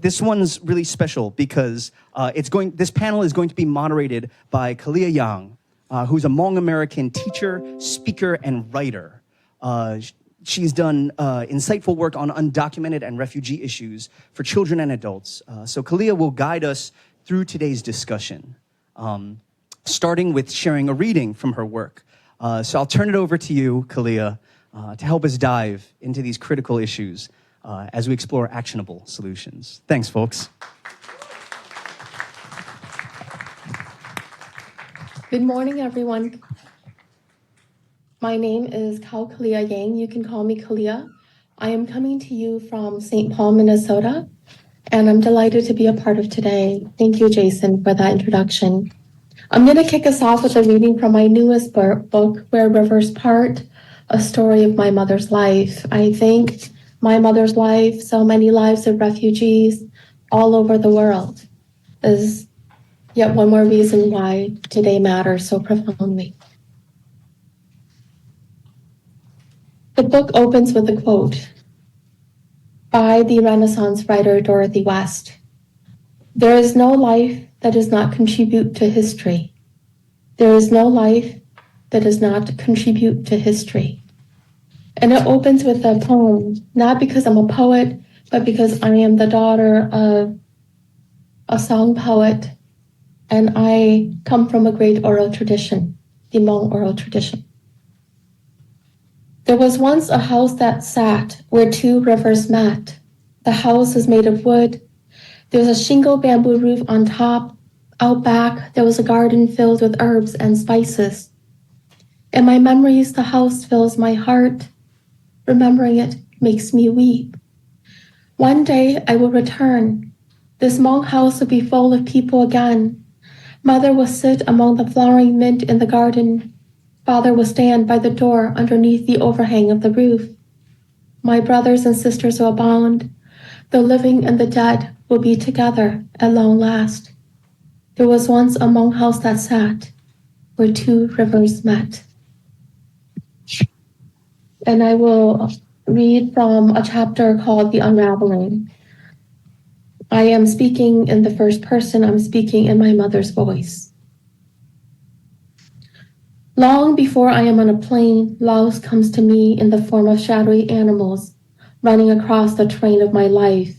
but this one's really special because this panel is going to be moderated by Kalia Yang, who's a Hmong American teacher, speaker, and writer. She's done insightful work on undocumented and refugee issues for children and adults. So Kalia will guide us through today's discussion, starting with sharing a reading from her work. So I'll turn it over to you, Kalia, to help us dive into these critical issues as we explore actionable solutions. Thanks, folks. Good morning, everyone. My name is Kalia Yang. You can call me Kalia. I am coming to you from St. Paul, Minnesota, and I'm delighted to be a part of today. Thank you, Jason, for that introduction. I'm going to kick us off with a reading from my newest book, Where Rivers Part, a story of my mother's life. I think my mother's life, so many lives of refugees all over the world, is yet one more reason why today matters so profoundly. The book opens with a quote by the Renaissance writer Dorothy West. There is no life that does not contribute to history. There is no life that does not contribute to history. And it opens with a poem, not because I'm a poet, but because I am the daughter of a song poet, and I come from a great oral tradition, the Hmong oral tradition. There was once a house that sat where two rivers met. The house was made of wood. There was a shingle bamboo roof on top. Out back, there was a garden filled with herbs and spices. In my memories, the house fills my heart. Remembering it makes me weep. One day I will return. This Hmong house will be full of people again. Mother will sit among the flowering mint in the garden. Father will stand by the door underneath the overhang of the roof. My brothers and sisters will abound. The living and the dead will be together at long last. There was once a Hmong house that sat where two rivers met. And I will read from a chapter called The Unraveling. I am speaking in the first person. I'm speaking in my mother's voice. Long before I am on a plane, Laos comes to me in the form of shadowy animals running across the terrain of my life.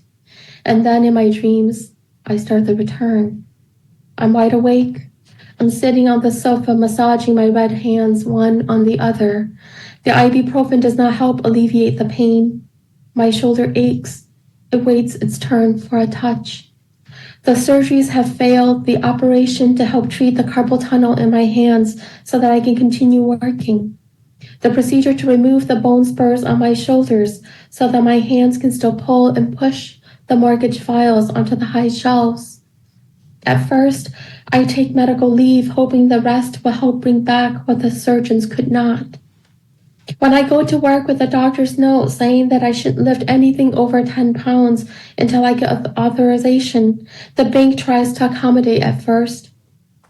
And then in my dreams, I start the return. I'm wide awake. I'm sitting on the sofa, massaging my red hands one on the other. The ibuprofen does not help alleviate the pain. My shoulder aches. It waits its turn for a touch. The surgeries have failed, the operation to help treat the carpal tunnel in my hands so that I can continue working. The procedure to remove the bone spurs on my shoulders so that my hands can still pull and push the mortgage files onto the high shelves. At first, I take medical leave, hoping the rest will help bring back what the surgeons could not. When I go to work with a doctor's note saying that I shouldn't lift anything over 10 pounds until I get authorization, the bank tries to accommodate at first.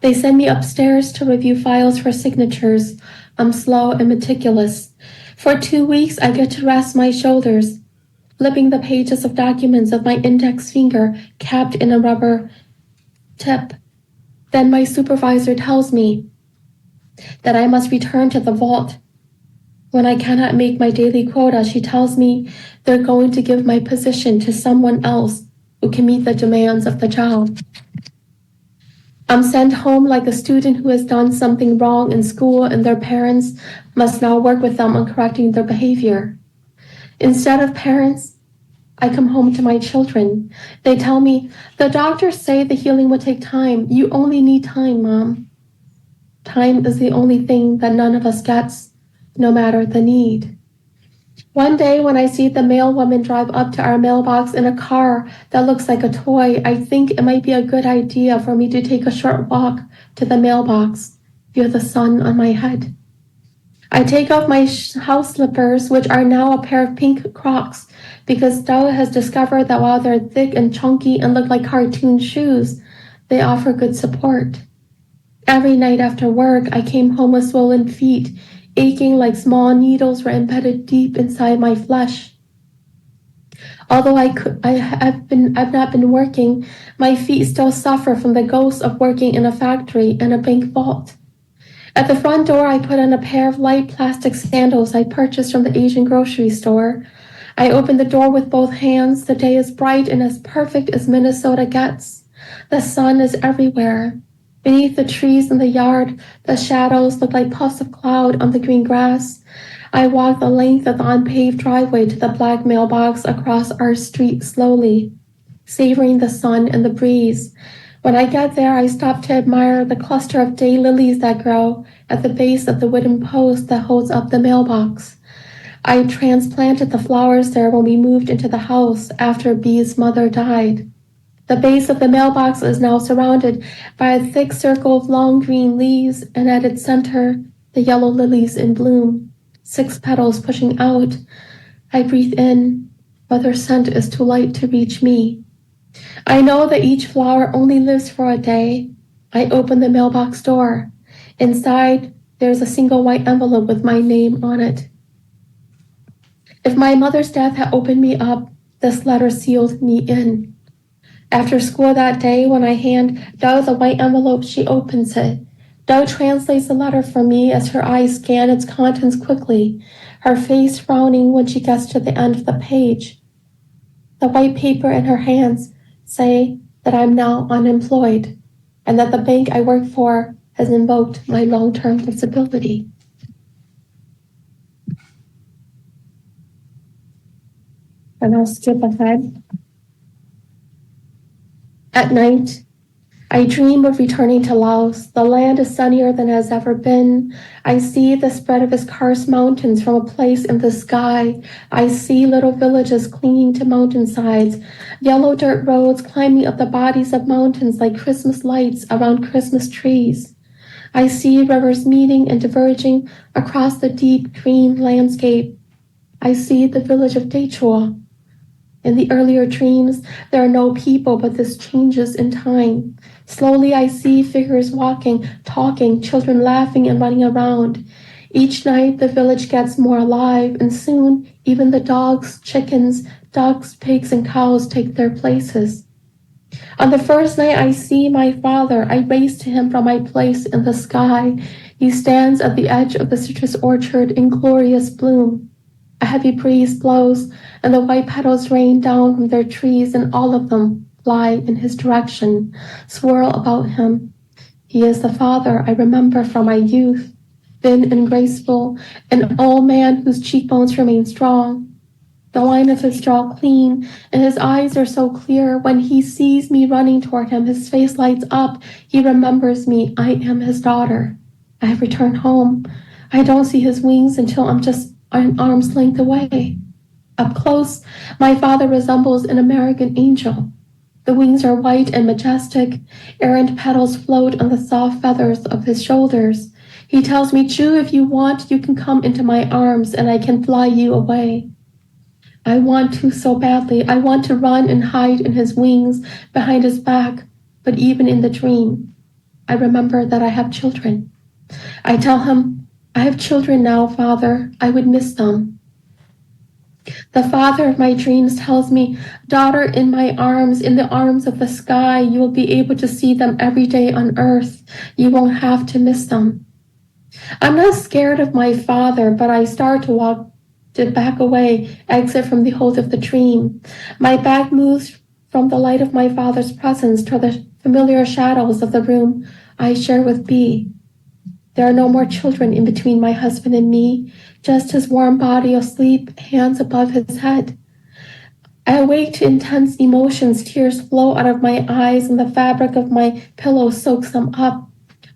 They send me upstairs to review files for signatures. I'm slow and meticulous. For 2 weeks, I get to rest my shoulders, flipping the pages of documents with my index finger capped in a rubber tip. Then my supervisor tells me that I must return to the vault. When I cannot make my daily quota, she tells me they're going to give my position to someone else who can meet the demands of the job. I'm sent home like a student who has done something wrong in school and their parents must now work with them on correcting their behavior. Instead of parents, I come home to my children. They tell me, the doctors say the healing will take time. You only need time, Mom. Time is the only thing that none of us gets, no matter the need. One day when I see the mailwoman drive up to our mailbox in a car that looks like a toy, I think it might be a good idea for me to take a short walk to the mailbox, feel the sun on my head. I take off my house slippers, which are now a pair of pink Crocs, because Doe has discovered that while they're thick and chunky and look like cartoon shoes, they offer good support. Every night after work, I came home with swollen feet, aching like small needles were embedded deep inside my flesh. Although I've not been working, my feet still suffer from the ghosts of working in a factory and a bank vault. At the front door, I put on a pair of light plastic sandals I purchased from the Asian grocery store. I open the door with both hands. The day is bright and as perfect as Minnesota gets. The sun is everywhere. Beneath the trees in the yard, the shadows look like puffs of cloud on the green grass. I walk the length of the unpaved driveway to the black mailbox across our street slowly, savoring the sun and the breeze. When I get there, I stop to admire the cluster of daylilies that grow at the base of the wooden post that holds up the mailbox. I transplanted the flowers there when we moved into the house after Bee's mother died. The base of the mailbox is now surrounded by a thick circle of long green leaves, and at its center, the yellow lilies in bloom, 6 petals pushing out. I breathe in, but their scent is too light to reach me. I know that each flower only lives for a day. I open the mailbox door. Inside, there's a single white envelope with my name on it. If my mother's death had opened me up, this letter sealed me in. After school that day, when I hand Doe the white envelope, she opens it. Doe translates the letter for me as her eyes scan its contents quickly, her face frowning when she gets to the end of the page. The white paper in her hands say that I'm now unemployed and that the bank I work for has invoked my long-term disability. And I'll skip ahead. At night, I dream of returning to Laos. The land is sunnier than it has ever been. I see the spread of its karst mountains from a place in the sky. I see little villages clinging to mountainsides, yellow dirt roads climbing up the bodies of mountains like Christmas lights around Christmas trees. I see rivers meeting and diverging across the deep green landscape. I see the village of Dechua. In the earlier dreams, there are no people, but this changes in time. Slowly, I see figures walking, talking, children laughing and running around. Each night, the village gets more alive, and soon, even the dogs, chickens, ducks, pigs, and cows take their places. On the first night I see my father, I race to him from my place in the sky. He stands at the edge of the citrus orchard in glorious bloom. A heavy breeze blows, and the white petals rain down from their trees, and all of them fly in his direction, swirl about him. He is the father I remember from my youth, thin and graceful, an old man whose cheekbones remain strong. The line of his jaw clean, and his eyes are so clear. When he sees me running toward him, his face lights up. He remembers me. I am his daughter. I have returned home. I don't see his wings until I'm just an arm's length away. Up close, my father resembles an American angel. The wings are white and majestic. Errant petals float on the soft feathers of his shoulders. He tells me, "Chu, if you want, you can come into my arms and I can fly you away." I want to so badly. I want to run and hide in his wings, behind his back. But even in the dream, I remember that I have children. I tell him, "I have children now, Father. I would miss them." The father of my dreams tells me, "Daughter, in my arms, in the arms of the sky, you will be able to see them every day on earth. You won't have to miss them." I'm not scared of my father, but I start to back away, exit from the hold of the dream. My back moves from the light of my father's presence toward the familiar shadows of the room I share with B. There are no more children in between my husband and me, just his warm body asleep, hands above his head. I awake to intense emotions. Tears flow out of my eyes, and the fabric of my pillow soaks them up.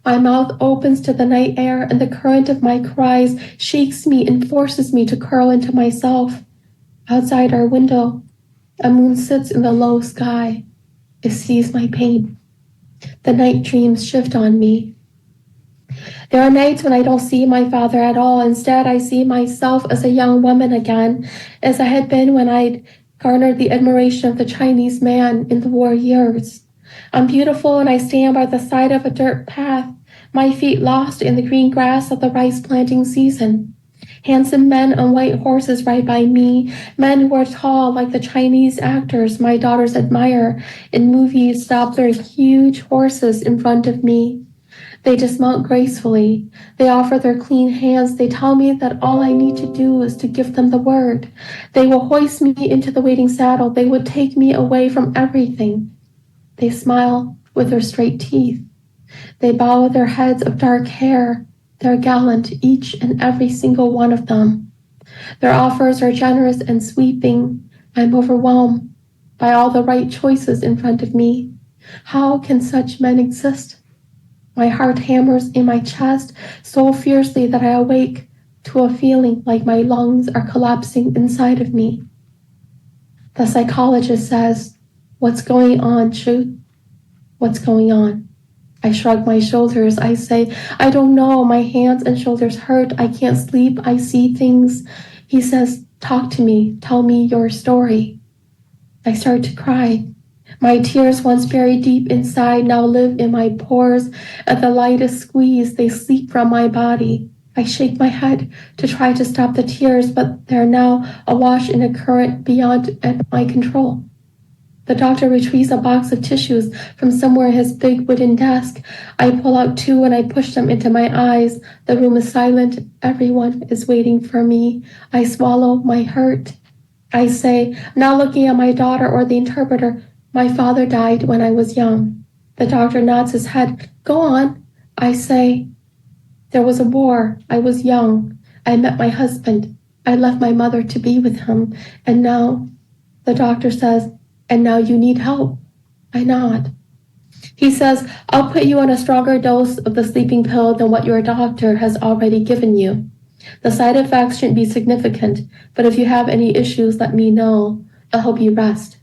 My mouth opens to the night air, and the current of my cries shakes me and forces me to curl into myself. Outside our window, a moon sits in the low sky. It sees my pain. The night dreams shift on me. There are nights when I don't see my father at all. Instead, I see myself as a young woman again, as I had been when I'd garnered the admiration of the Chinese man in the war years. I'm beautiful, and I stand by the side of a dirt path, my feet lost in the green grass of the rice planting season. Handsome men on white horses ride by me, men who are tall like the Chinese actors my daughters admire in movies stop their huge horses in front of me. They dismount gracefully. They offer their clean hands. They tell me that all I need to do is to give them the word. They will hoist me into the waiting saddle. They would take me away from everything. They smile with their straight teeth. They bow their heads of dark hair. They're gallant, each and every single one of them. Their offers are generous and sweeping. I'm overwhelmed by all the right choices in front of me. How can such men exist? My heart hammers in my chest so fiercely that I awake to a feeling like my lungs are collapsing inside of me. The psychologist says, "What's going on, Chu? What's going on?" I shrug my shoulders. I say, "I don't know. My hands and shoulders hurt. I can't sleep. I see things." He says, "Talk to me. Tell me your story." I start to cry. My tears, once buried deep inside, now live in my pores. At the lightest squeeze, they seep from my body. I shake my head to try to stop the tears, but they're now awash in a current beyond my control. The doctor retrieves a box of tissues from somewhere in his big wooden desk. I pull out two and I push them into my eyes. The room is silent. Everyone is waiting for me. I swallow my hurt. I say, not looking at my daughter or the interpreter, "My father died when I was young." The doctor nods his head. "Go on." I say, "There was a war. I was young. I met my husband. I left my mother to be with him. And now," the doctor says, "and now you need help." I nod. He says, "I'll put you on a stronger dose of the sleeping pill than what your doctor has already given you. The side effects shouldn't be significant, but if you have any issues, let me know. I'll help you rest."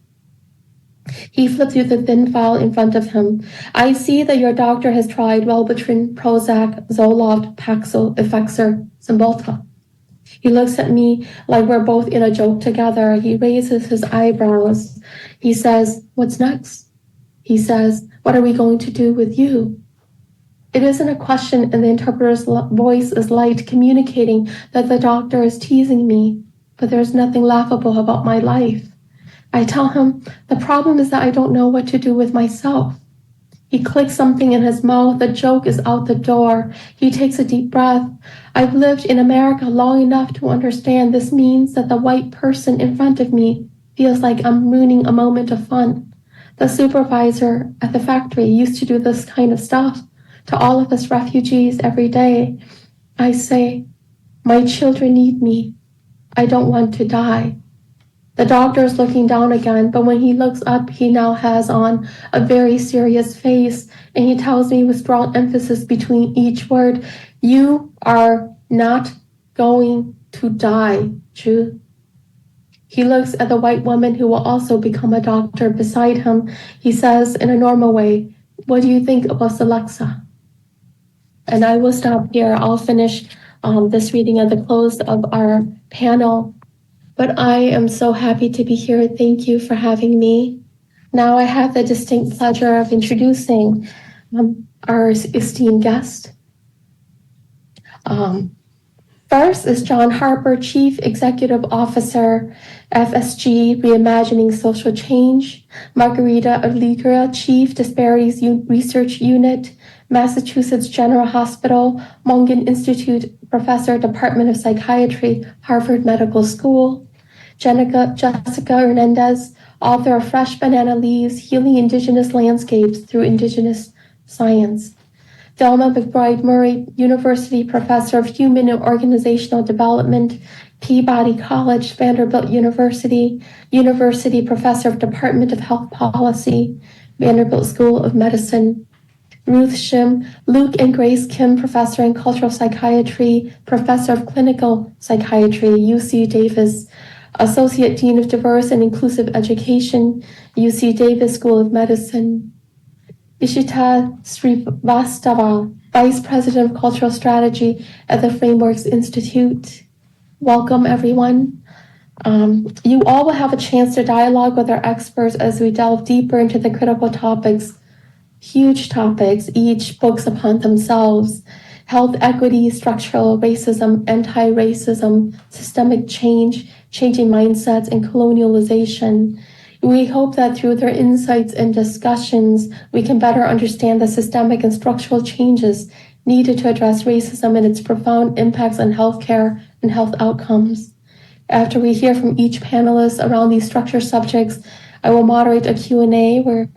He flipped through the thin file in front of him. "I see that your doctor has tried Wellbutrin, Prozac, Zoloft, Paxil, Effexor, Cymbalta." He looks at me like we're both in a joke together. He raises his eyebrows. He says, "What's next?" He says, "What are we going to do with you?" It isn't a question, and the interpreter's voice is light, communicating that the doctor is teasing me, but there's nothing laughable about my life. I tell him, the problem is that I don't know what to do with myself. He clicks something in his mouth. The joke is out the door. He takes a deep breath. I've lived in America long enough to understand this means that the white person in front of me feels like I'm ruining a moment of fun. The supervisor at the factory used to do this kind of stuff to all of us refugees every day. I say, "My children need me. I don't want to die." The doctor is looking down again, but when he looks up, he now has on a very serious face, and he tells me with strong emphasis between each word, "You are not going to die, Chu." He looks at the white woman who will also become a doctor beside him. He says in a normal way, "What do you think about Alexa?" And I will stop here. I'll finish this reading at the close of our panel. But I am so happy to be here. Thank you for having me. Now I have the distinct pleasure of introducing our esteemed guest. First is John Harper, Chief Executive Officer, FSG, Reimagining Social Change. Margarita Aligre, Chief Disparities Research Unit, Massachusetts General Hospital, Mongan Institute, Professor, Department of Psychiatry, Harvard Medical School. Jessica Hernandez, author of Fresh Banana Leaves, Healing Indigenous Landscapes Through Indigenous Science. Thelma McBride Murray, University Professor of Human and Organizational Development, Peabody College, Vanderbilt University, University Professor of Department of Health Policy, Vanderbilt School of Medicine. Ruth Shim, Luke and Grace Kim, Professor in Cultural Psychiatry, Professor of Clinical Psychiatry, UC Davis, Associate Dean of Diverse and Inclusive Education, UC Davis School of Medicine. Ishita Srivastava, Vice President of Cultural Strategy at the Frameworks Institute. Welcome, everyone. You all will have a chance to dialogue with our experts as we delve deeper into the critical topics, huge topics, each books upon themselves. health equity, structural racism, anti-racism, systemic change, changing mindsets, and colonialization. We hope that through their insights and discussions, we can better understand the systemic and structural changes needed to address racism and its profound impacts on healthcare and health outcomes. After we hear from each panelist around these structured subjects, I will moderate a Q&A where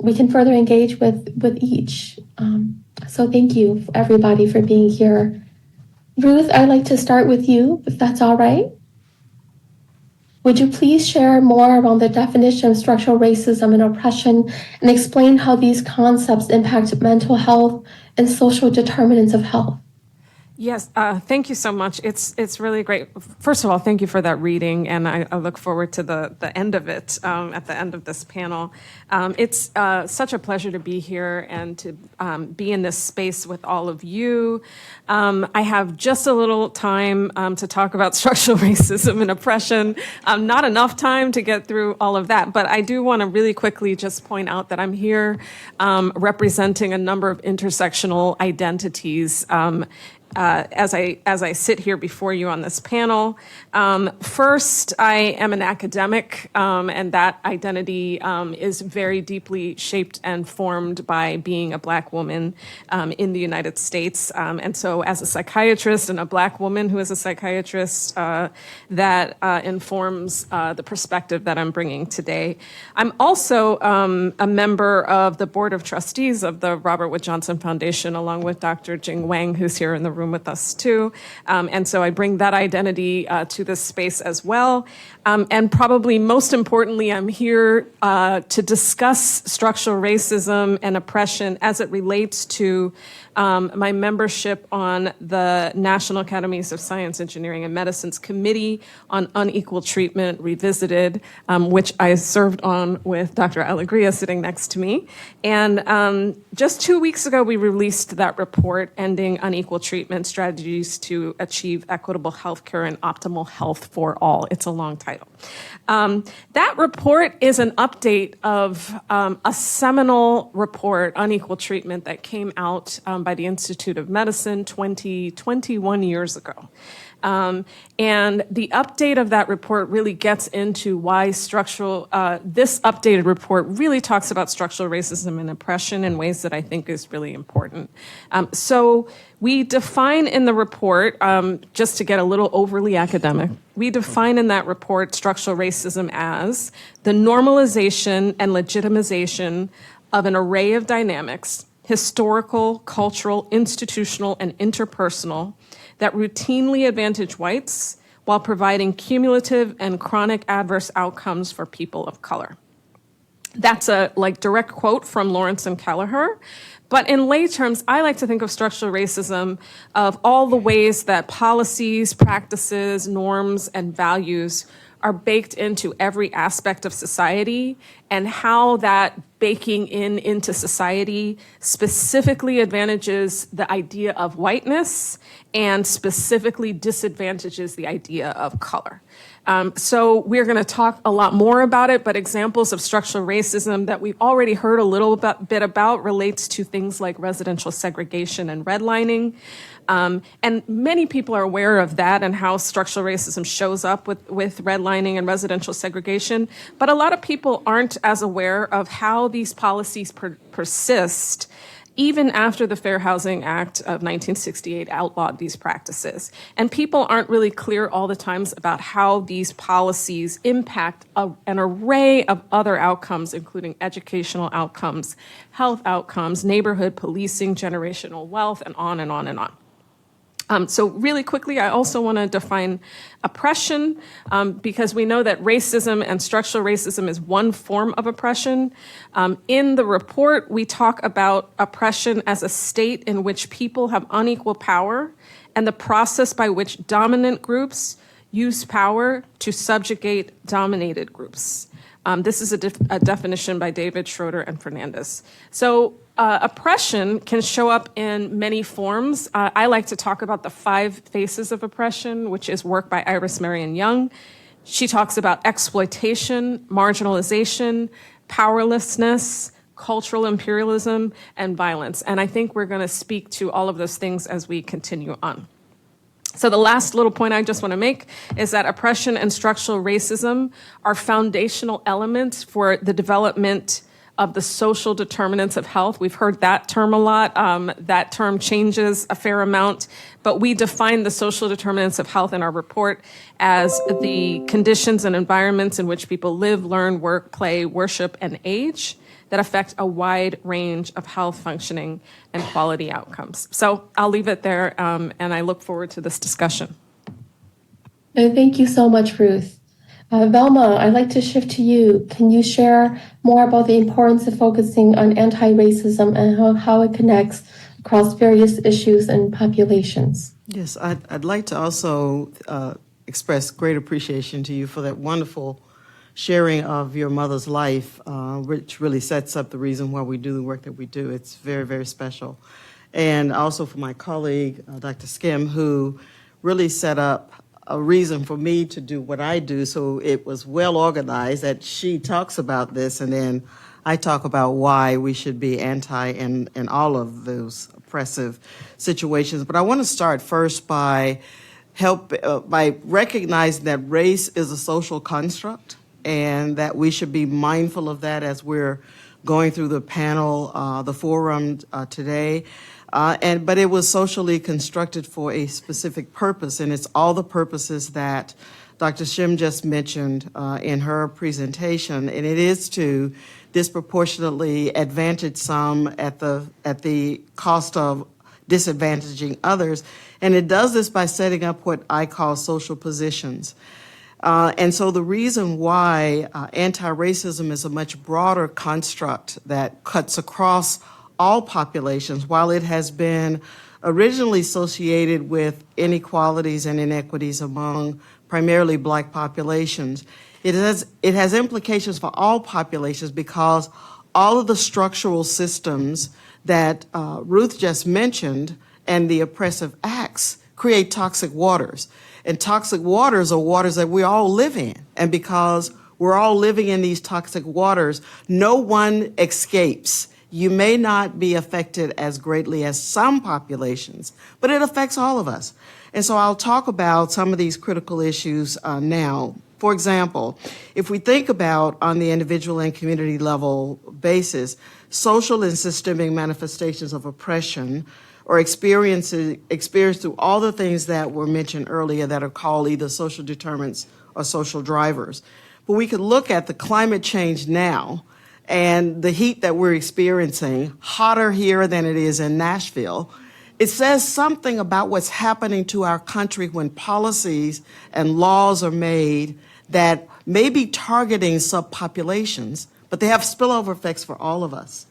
we can further engage with each. So thank you, everybody, for being here. Ruth, I'd like to start with you, if that's all right. Would you please share more around the definition of structural racism and oppression and explain how these concepts impact mental health and social determinants of health? Yes, thank you so much. It's really great. First of all, thank you for that reading, and I look forward to the end of it at the end of this panel. It's such a pleasure to be here and to be in this space with all of you. I have just a little time to talk about structural racism and oppression. Not enough time to get through all of that, but I do want to really quickly just point out that I'm here representing a number of intersectional identities as I sit here before you on this panel. First, I am an academic, and that identity is very deeply shaped and formed by being a Black woman in the United States. And so as a psychiatrist and a Black woman who is a psychiatrist, that informs the perspective that I'm bringing today. I'm also a member of the Board of Trustees of the Robert Wood Johnson Foundation, along with Dr. Jing Wang, who's here in the room with us too. And so I bring that identity to this space as well. And probably most importantly, I'm here to discuss structural racism and oppression as it relates to my membership on the National Academies of Science, Engineering, and Medicine's Committee on Unequal Treatment Revisited, which I served on with Dr. Alegria sitting next to me. And just 2 weeks ago, we released that report, Ending Unequal Treatment Strategies to Achieve Equitable Healthcare and Optimal Health for All. It's a long title. That report is an update of a seminal report, Unequal Treatment, that came out by the Institute of Medicine 21 years ago. And the update of that report really gets into why this updated report really talks about structural racism and oppression in ways that I think is really important. So we define in the report, just to get a little overly academic, we define in that report structural racism as the normalization and legitimization of an array of dynamics, historical, cultural, institutional, and interpersonal, that routinely advantage whites while providing cumulative and chronic adverse outcomes for people of color. That's a direct quote from Lawrence and Kelleher. But in lay terms, I like to think of structural racism of all the ways that policies, practices, norms, and values are baked into every aspect of society, and how that baking into society specifically advantages the idea of whiteness and specifically disadvantages the idea of color. So we're going to talk a lot more about it, but examples of structural racism that we've already heard a little bit about relates to things like residential segregation and redlining. And many people are aware of that and how structural racism shows up with redlining and residential segregation. But a lot of people aren't as aware of how these policies persist even after the Fair Housing Act of 1968 outlawed these practices. And people aren't really clear all the times about how these policies impact an array of other outcomes, including educational outcomes, health outcomes, neighborhood policing, generational wealth, and on and on and on. So really quickly, I also want to define oppression, because we know that racism and structural racism is one form of oppression. In the report, we talk about oppression as a state in which people have unequal power and the process by which dominant groups use power to subjugate dominated groups. This is a definition by David Schroeder and Fernandez. So oppression can show up in many forms. I like to talk about the 5 faces of oppression, which is work by Iris Marion Young. She talks about exploitation, marginalization, powerlessness, cultural imperialism, and violence. And I think we're going to speak to all of those things as we continue on. So the last little point I just want to make is that oppression and structural racism are foundational elements for the development of the social determinants of health. We've heard that term a lot. That term changes a fair amount, but we define the social determinants of health in our report as the conditions and environments in which people live, learn, work, play, worship, and age that affect a wide range of health functioning and quality outcomes. So I'll leave it there, and I look forward to this discussion. Thank you so much, Ruth. Velma, I'd like to shift to you. Can you share more about the importance of focusing on anti-racism and how it connects across various issues and populations? Yes, I'd like to also express great appreciation to you for that wonderful sharing of your mother's life, which really sets up the reason why we do the work that we do. It's very, very special. And also for my colleague, Dr. Skim, who really set up a reason for me to do what I do. So it was well organized that she talks about this, and then I talk about why we should be anti in all of those oppressive situations. But I want to start first by recognizing that race is a social construct, and that we should be mindful of that as we're going through the panel, the forum today. But it was socially constructed for a specific purpose, and it's all the purposes that Dr. Shim just mentioned in her presentation, and it is to disproportionately advantage some at the cost of disadvantaging others, and it does this by setting up what I call social positions. And so the reason why anti-racism is a much broader construct that cuts across all populations, while it has been originally associated with inequalities and inequities among primarily Black populations, it has implications for all populations because all of the structural systems that Ruth just mentioned and the oppressive acts create toxic waters. And toxic waters are waters that we all live in. And because we're all living in these toxic waters, no one escapes. You may not be affected as greatly as some populations, but it affects all of us. And so I'll talk about some of these critical issues now. For example, if we think about on the individual and community level basis, social and systemic manifestations of oppression or experienced through all the things that were mentioned earlier that are called either social determinants or social drivers. But we could look at the climate change now and the heat that we're experiencing, hotter here than it is in Nashville. It says something about what's happening to our country when policies and laws are made that may be targeting subpopulations, but they have spillover effects for all of us.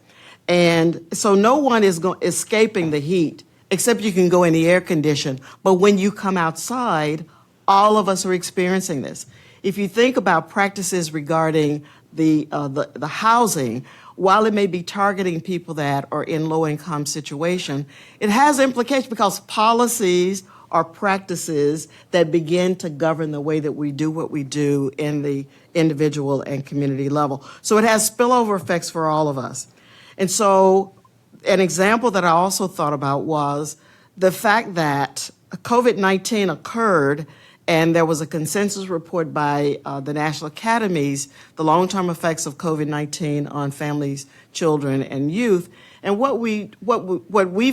And so no one is escaping the heat, except you can go in the air condition. But when you come outside, all of us are experiencing this. If you think about practices regarding the housing, while it may be targeting people that are in low-income situation, it has implications because policies are practices that begin to govern the way that we do what we do in the individual and community level. So it has spillover effects for all of us. And so an example that I also thought about was the fact that COVID-19 occurred and there was a consensus report by the National Academies, the long-term effects of COVID-19 on families, children, and youth. And what we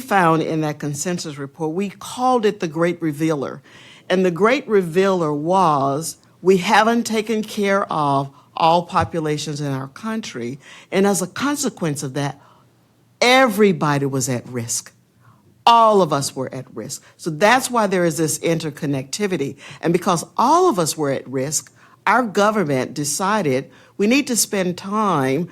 found in that consensus report, we called it the Great Revealer. And the Great Revealer was, we haven't taken care of all populations in our country. And as a consequence of that, everybody was at risk. All of us were at risk. So that's why there is this interconnectivity. And because all of us were at risk, our government decided we need to spend time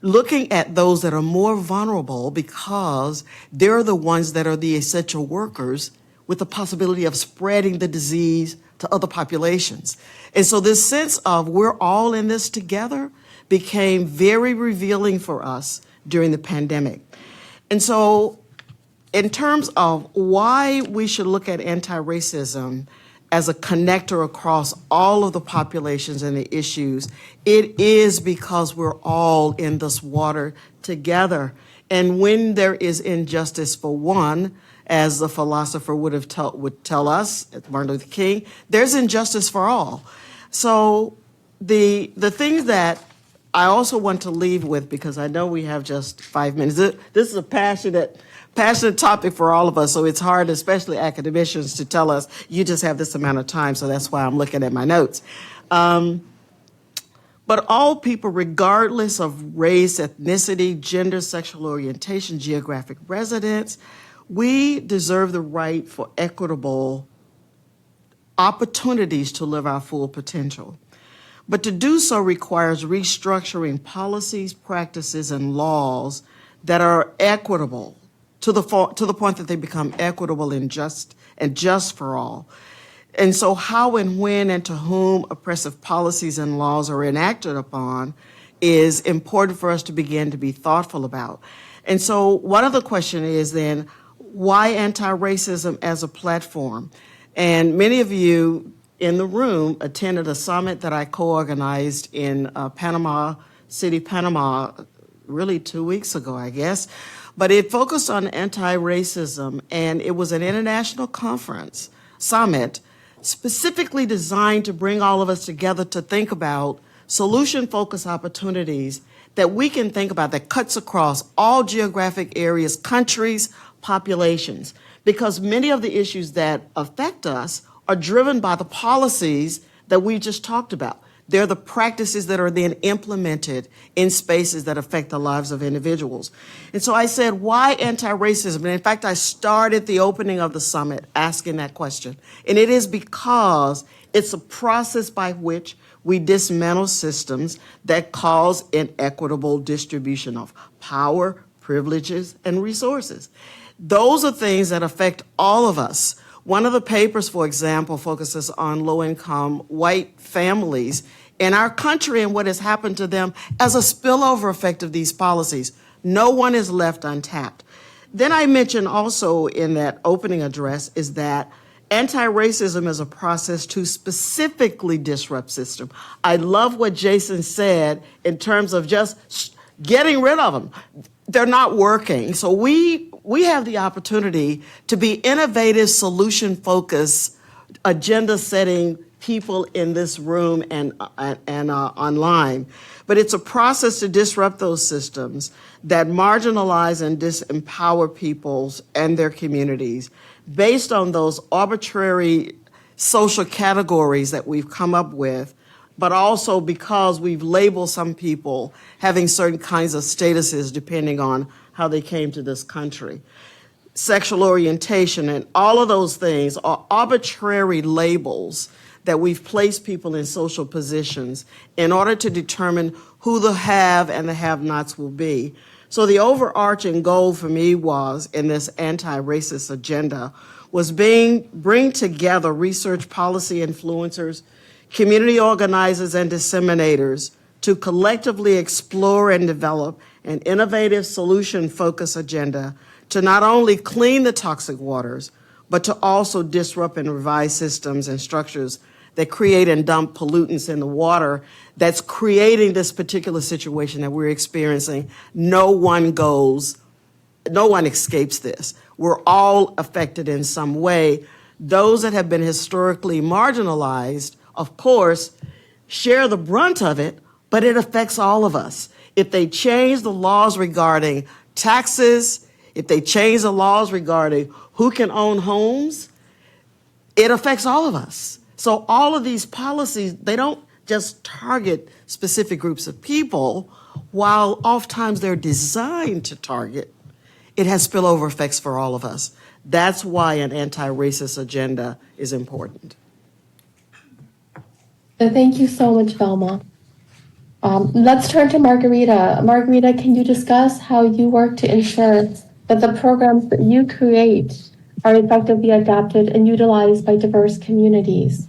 looking at those that are more vulnerable because they're the ones that are the essential workers with the possibility of spreading the disease to other populations. And so this sense of we're all in this together became very revealing for us during the pandemic. And so in terms of why we should look at anti-racism, as a connector across all of the populations and the issues, it is because we're all in this water together. And when there is injustice for one, as the philosopher would tell us, Martin Luther King, there's injustice for all. So the things that I also want to leave with, because I know we have just 5 minutes. This is a passionate topic for all of us, so it's hard, especially academicians, to tell us, you just have this amount of time, so that's why I'm looking at my notes. But all people, regardless of race, ethnicity, gender, sexual orientation, geographic residence, we deserve the right for equitable opportunities to live our full potential. But to do so requires restructuring policies, practices, and laws that are equitable to the point that they become equitable and just for all. And so how and when and to whom oppressive policies and laws are enacted upon is important for us to begin to be thoughtful about. And so one of the questions is then, why anti-racism as a platform? And many of you in the room attended a summit that I co-organized in Panama City, Panama, really 2 weeks ago, I guess. But it focused on anti-racism, and it was an international conference, summit, specifically designed to bring all of us together to think about solution-focused opportunities that we can think about that cuts across all geographic areas, countries, populations, because many of the issues that affect us are driven by the policies that we just talked about. They're the practices that are then implemented in spaces that affect the lives of individuals. And so I said, why anti-racism? And in fact, I started the opening of the summit asking that question. And it is because it's a process by which we dismantle systems that cause inequitable distribution of power, privileges, and resources. Those are things that affect all of us. One of the papers, for example, focuses on low-income white families in our country and what has happened to them as a spillover effect of these policies. No one is left untapped. Then I mentioned also in that opening address is that anti-racism is a process to specifically disrupt system. I love what Jason said in terms of just getting rid of them. They're not working. So we have the opportunity to be innovative, solution-focused, agenda-setting people in this room and online. But it's a process to disrupt those systems that marginalize and disempower peoples and their communities based on those arbitrary social categories that we've come up with, but also because we've labeled some people having certain kinds of statuses depending on how they came to this country. Sexual orientation and all of those things are arbitrary labels that we've placed people in social positions in order to determine who the have and the have-nots will be. So the overarching goal for me was, in this anti-racist agenda, was bring together research policy influencers, community organizers, and disseminators to collectively explore and develop an innovative solution-focused agenda to not only clean the toxic waters, but to also disrupt and revise systems and structures that create and dump pollutants in the water that's creating this particular situation that we're experiencing. No one escapes this. We're all affected in some way. Those that have been historically marginalized, of course, share the brunt of it, but it affects all of us. If they change the laws regarding taxes, if they change the laws regarding who can own homes, it affects all of us. So all of these policies, they don't just target specific groups of people, while oftentimes they're designed to target, it has spillover effects for all of us. That's why an anti-racist agenda is important. Thank you so much, Velma. Let's turn to Margarita. Margarita, can you discuss how you work to ensure that the programs that you create are effectively adapted and utilized by diverse communities?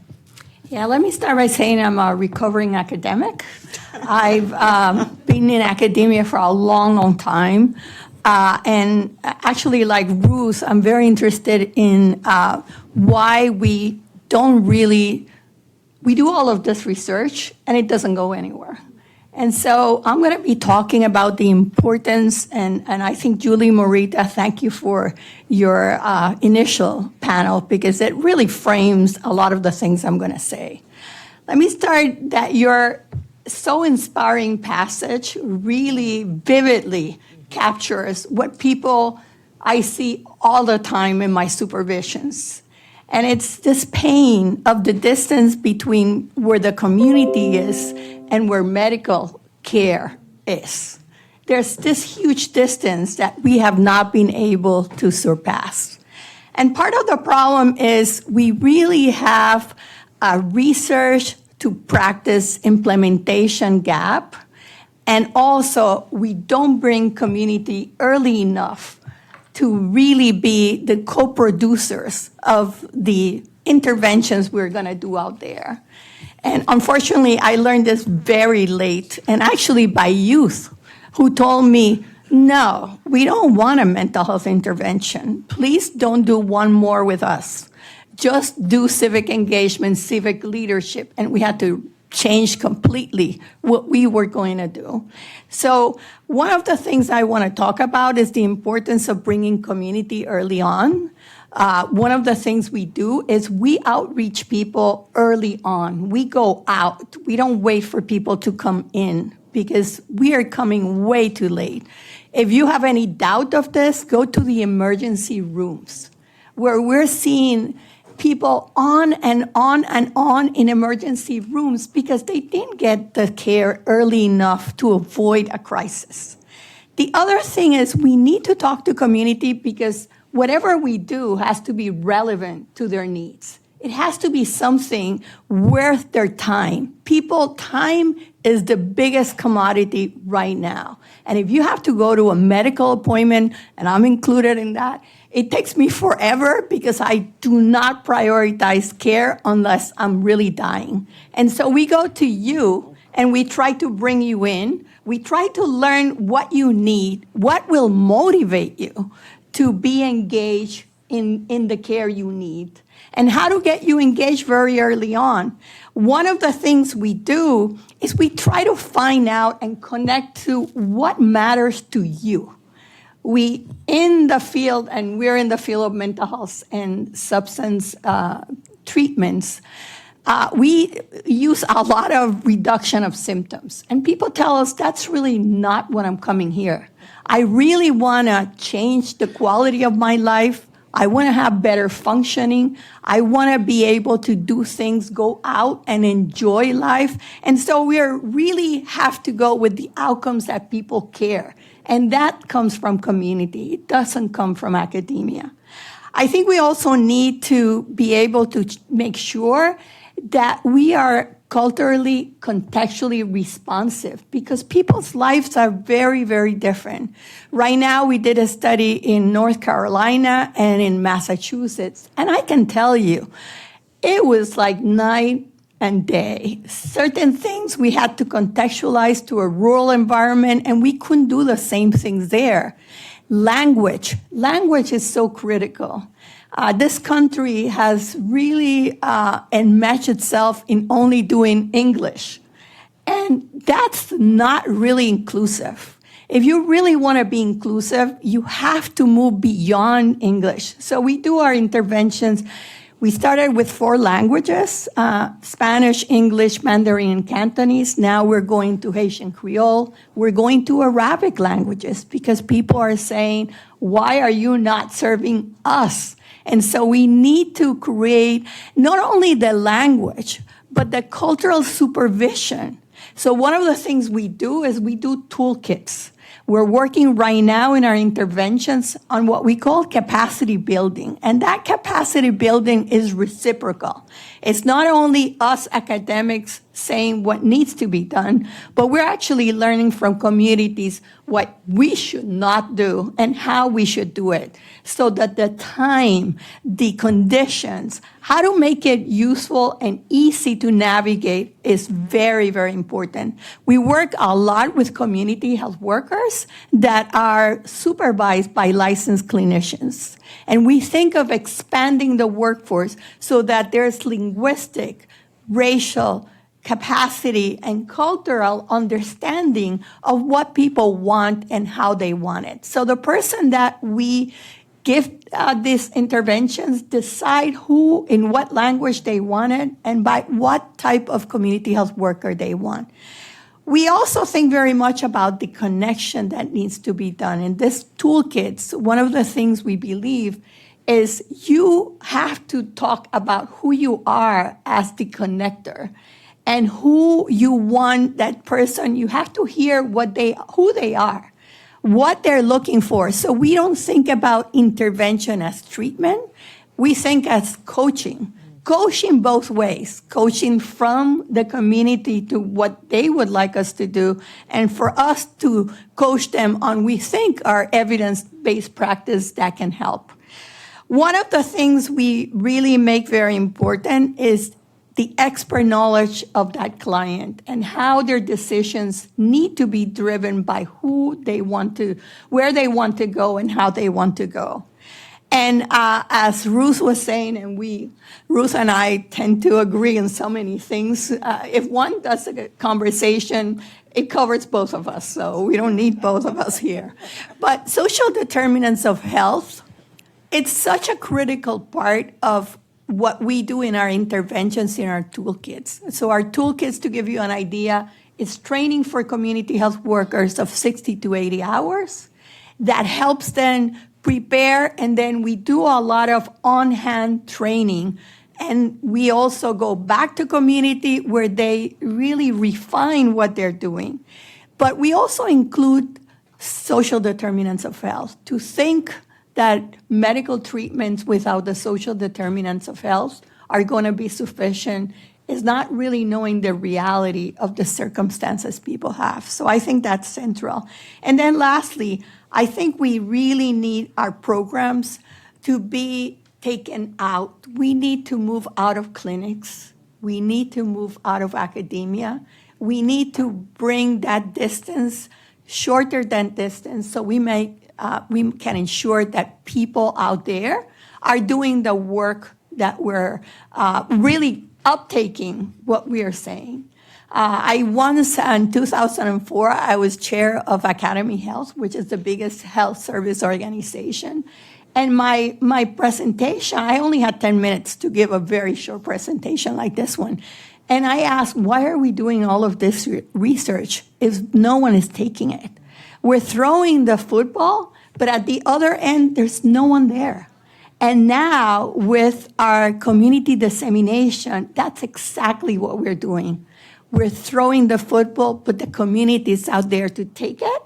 Yeah, let me start by saying I'm a recovering academic. I've been in academia for a long, long time. And actually, like Ruth, I'm very interested in why we we do all of this research and it doesn't go anywhere. And so I'm going to be talking about the importance, and I think Julie Morita, thank you for your initial panel, because it really frames a lot of the things I'm going to say. Let me start that your so inspiring passage really vividly captures what people I see all the time in my supervisions. And it's this pain of the distance between where the community is and where medical care is. There's this huge distance that we have not been able to surpass. And part of the problem is we really have a research to practice implementation gap. And also, we don't bring community early enough to really be the co-producers of the interventions we're going to do out there. And unfortunately, I learned this very late, and actually by youth who told me, no, we don't want a mental health intervention. Please don't do one more with us. Just do civic engagement, civic leadership. And we had to change completely what we were going to do. So one of the things I want to talk about is the importance of bringing community early on. One of the things we do is we outreach people early on. We go out. We don't wait for people to come in because we are coming way too late. If you have any doubt of this, go to the emergency rooms where we're seeing people on and on and on in emergency rooms because they didn't get the care early enough to avoid a crisis. The other thing is we need to talk to community because whatever we do has to be relevant to their needs. It has to be something worth their time. Time is the biggest commodity right now. And if you have to go to a medical appointment, and I'm included in that, it takes me forever because I do not prioritize care unless I'm really dying. And so we go to you and we try to bring you in. We try to learn what you need, what will motivate you to be engaged in the care you need, and how to get you engaged very early on. One of the things we do is we try to find out and connect to what matters to you. We're in the field of mental health and substance treatments. We use a lot of reduction of symptoms. And people tell us that's really not what I'm coming here. I really want to change the quality of my life. I want to have better functioning. I want to be able to do things, go out and enjoy life. And so we really have to go with the outcomes that people care. And that comes from community. It doesn't come from academia. I think we also need to be able to make sure that we are culturally, contextually responsive because people's lives are very, very different. Right now, we did a study in North Carolina and in Massachusetts, and I can tell you, it was like night and day. Certain things we had to contextualize to a rural environment, and we couldn't do the same things there. Language is so critical. This country has really enmeshed itself in only doing English. And that's not really inclusive. If you really want to be inclusive, you have to move beyond English. So we do our interventions. We started with 4 languages, Spanish, English, Mandarin, and Cantonese. Now we're going to Haitian Creole. We're going to Arabic languages because people are saying, why are you not serving us? And so we need to create not only the language, but the cultural supervision. So one of the things we do is we do toolkits. We're working right now in our interventions on what we call capacity building. And that capacity building is reciprocal. It's not only us academics saying what needs to be done, but we're actually learning from communities what we should not do and how we should do it, so that the time, the conditions, how to make it useful and easy to navigate is very, very important. We work a lot with community health workers that are supervised by licensed clinicians. And we think of expanding the workforce so that there's linguistic, racial, capacity and cultural understanding of what people want and how they want it. So the person that we give these interventions decide who, in what language they want it, and by what type of community health worker they want. We also think very much about the connection that needs to be done. In this toolkits, one of the things we believe is you have to talk about who you are as the connector. And who you want that person, you have to hear who they are, what they're looking for. So we don't think about intervention as treatment. We think as coaching both ways, coaching from the community to what they would like us to do, and for us to coach them on we think are evidence-based practice that can help. One of the things we really make very important is the expert knowledge of that client and how their decisions need to be driven by who they want to, where they want to go and how they want to go. And as Ruth was saying, and Ruth and I tend to agree on so many things, if one does a conversation, it covers both of us, so we don't need both of us here. But social determinants of health, it's such a critical part of what we do in our interventions in our toolkits. So our toolkits, to give you an idea, is training for community health workers of 60 to 80 hours. That helps them prepare, and then we do a lot of on-hand training. And we also go back to community where they really refine what they're doing. But we also include social determinants of health to think that medical treatments without the social determinants of health are going to be sufficient is not really knowing the reality of the circumstances people have. So I think that's central. And then lastly, I think we really need our programs to be taken out. We need to move out of clinics. We need to move out of academia. We need to bring that distance, shorter than distance, so we can ensure that people out there are doing the work that we're really uptaking what we are saying. I once, in 2004, I was chair of Academy Health, which is the biggest health service organization. And my presentation, I only had 10 minutes to give a very short presentation like this one. And I asked, why are we doing all of this research if no one is taking it? We're throwing the football, but at the other end, there's no one there. And now, with our community dissemination, that's exactly what we're doing. We're throwing the football, but the community is out there to take it,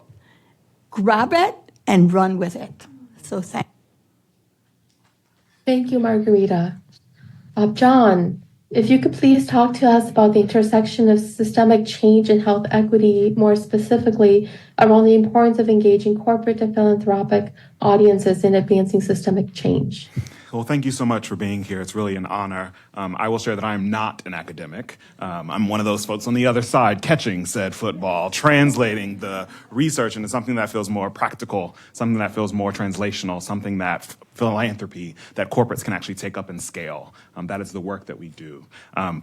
grab it, and run with it. So Thank you, Margarita. John, if you could please talk to us about the intersection of systemic change and health equity, more specifically around the importance of engaging corporate and philanthropic audiences in advancing systemic change. Well, thank you so much for being here. It's really an honor. I will share that I am not an academic. I'm one of those folks on the other side catching said football, translating the research into something that feels more practical, something that feels more translational, something that philanthropy, that corporates can actually take up and scale. That is the work that we do.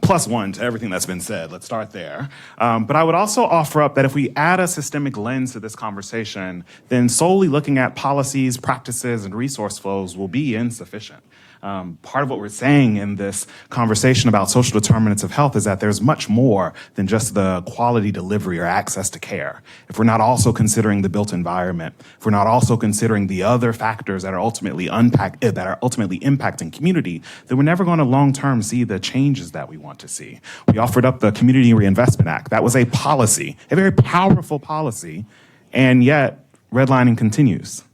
Plus one to everything that's been said. Let's start there. But I would also offer up that if we add a systemic lens to this conversation, then solely looking at policies, practices, and resource flows will be insufficient. Part of what we're saying in this conversation about social determinants of health is that there's much more than just the quality delivery or access to care. If we're not also considering the built environment, if we're not also considering the other factors that are ultimately impacting community, then we're never going to long-term see the changes that we want to see. We offered up the Community Reinvestment Act. That was a policy, a very powerful policy, and yet redlining continues.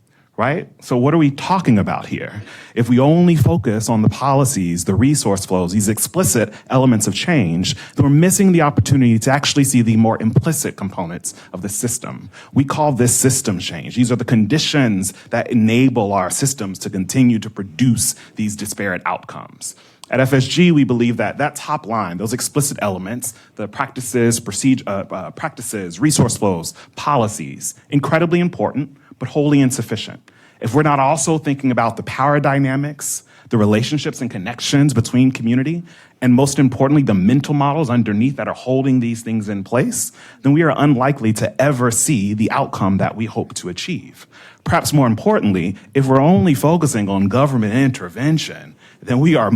right? So what are we talking about here? If we only focus on the policies, the resource flows, these explicit elements of change, then we're missing the opportunity to actually see the more implicit components of the system. We call this system change. These are the conditions that enable our systems to continue to produce these disparate outcomes. At FSG, we believe that that top line, those explicit elements, the practices, resource flows, policies, incredibly important, but wholly insufficient. If we're not also thinking about the power dynamics, the relationships and connections between community, and most importantly, the mental models underneath that are holding these things in place, then we are unlikely to ever see the outcome that we hope to achieve. Perhaps more importantly, if we're only focusing on government intervention, then we are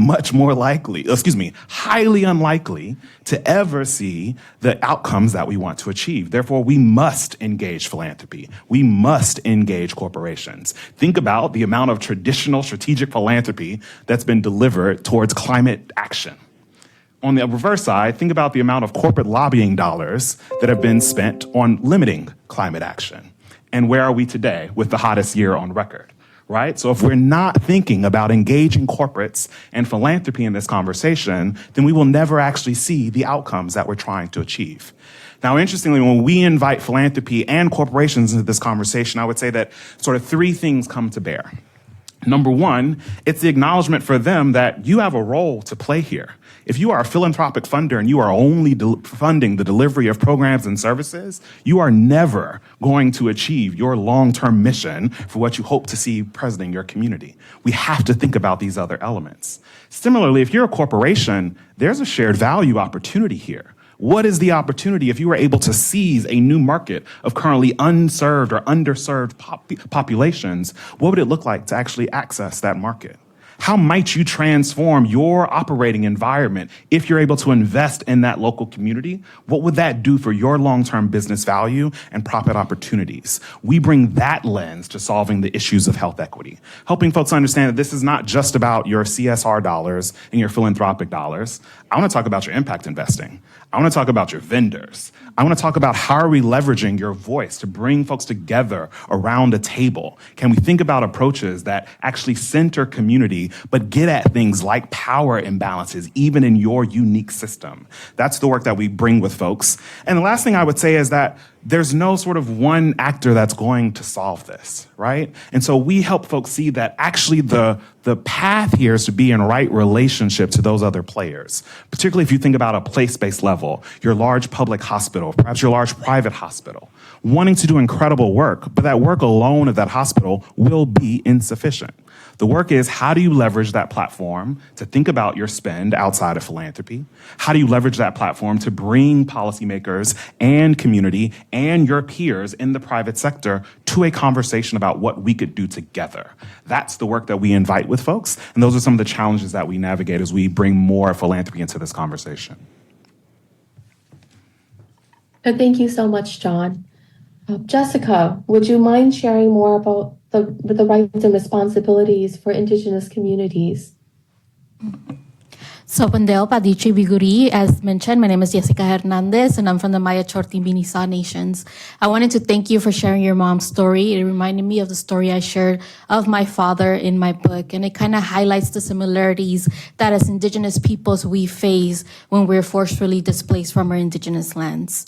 highly unlikely to ever see the outcomes that we want to achieve. Therefore, we must engage philanthropy. We must engage corporations. Think about the amount of traditional strategic philanthropy that's been delivered towards climate action. On the reverse side, think about the amount of corporate lobbying dollars that have been spent on limiting climate action. And where are we today with the hottest year on record? Right? So if we're not thinking about engaging corporates and philanthropy in this conversation, then we will never actually see the outcomes that we're trying to achieve. Now, interestingly, when we invite philanthropy and corporations into this conversation, I would say that sort of three things come to bear. Number one, it's the acknowledgement for them that you have a role to play here. If you are a philanthropic funder and you are only funding the delivery of programs and services, you are never going to achieve your long-term mission for what you hope to see present in your community. We have to think about these other elements. Similarly, if you're a corporation, there's a shared value opportunity here. What is the opportunity if you were able to seize a new market of currently unserved or underserved populations? What would it look like to actually access that market? How might you transform your operating environment if you're able to invest in that local community? What would that do for your long-term business value and profit opportunities? We bring that lens to solving the issues of health equity, helping folks understand that this is not just about your CSR dollars and your philanthropic dollars. I want to talk about your impact investing. I want to talk about your vendors. I want to talk about how are we leveraging your voice to bring folks together around a table? Can we think about approaches that actually center community, but get at things like power imbalances, even in your unique system? That's the work that we bring with folks. And the last thing I would say is that there's no sort of one actor that's going to solve this, right? And so we help folks see that actually the path here is to be in right relationship to those other players, particularly if you think about a place-based level, your large public hospital, perhaps your large private hospital, wanting to do incredible work, but that work alone of that hospital will be insufficient. The work is, how do you leverage that platform to think about your spend outside of philanthropy? How do you leverage that platform to bring policymakers and community and your peers in the private sector to a conversation about what we could do together? That's the work that we invite with folks, and those are some of the challenges that we navigate as we bring more philanthropy into this conversation. Thank you so much, John. Jessica, would you mind sharing more about the rights and responsibilities for Indigenous communities? So, Pandeo Padichi Biguri, as mentioned, my name is Jessica Hernandez, and I'm from the Maya Chorti Binisa Nations. I wanted to thank you for sharing your mom's story. It reminded me of the story I shared of my father in my book, and it kind of highlights the similarities that as Indigenous peoples we face when we're forcefully displaced from our Indigenous lands.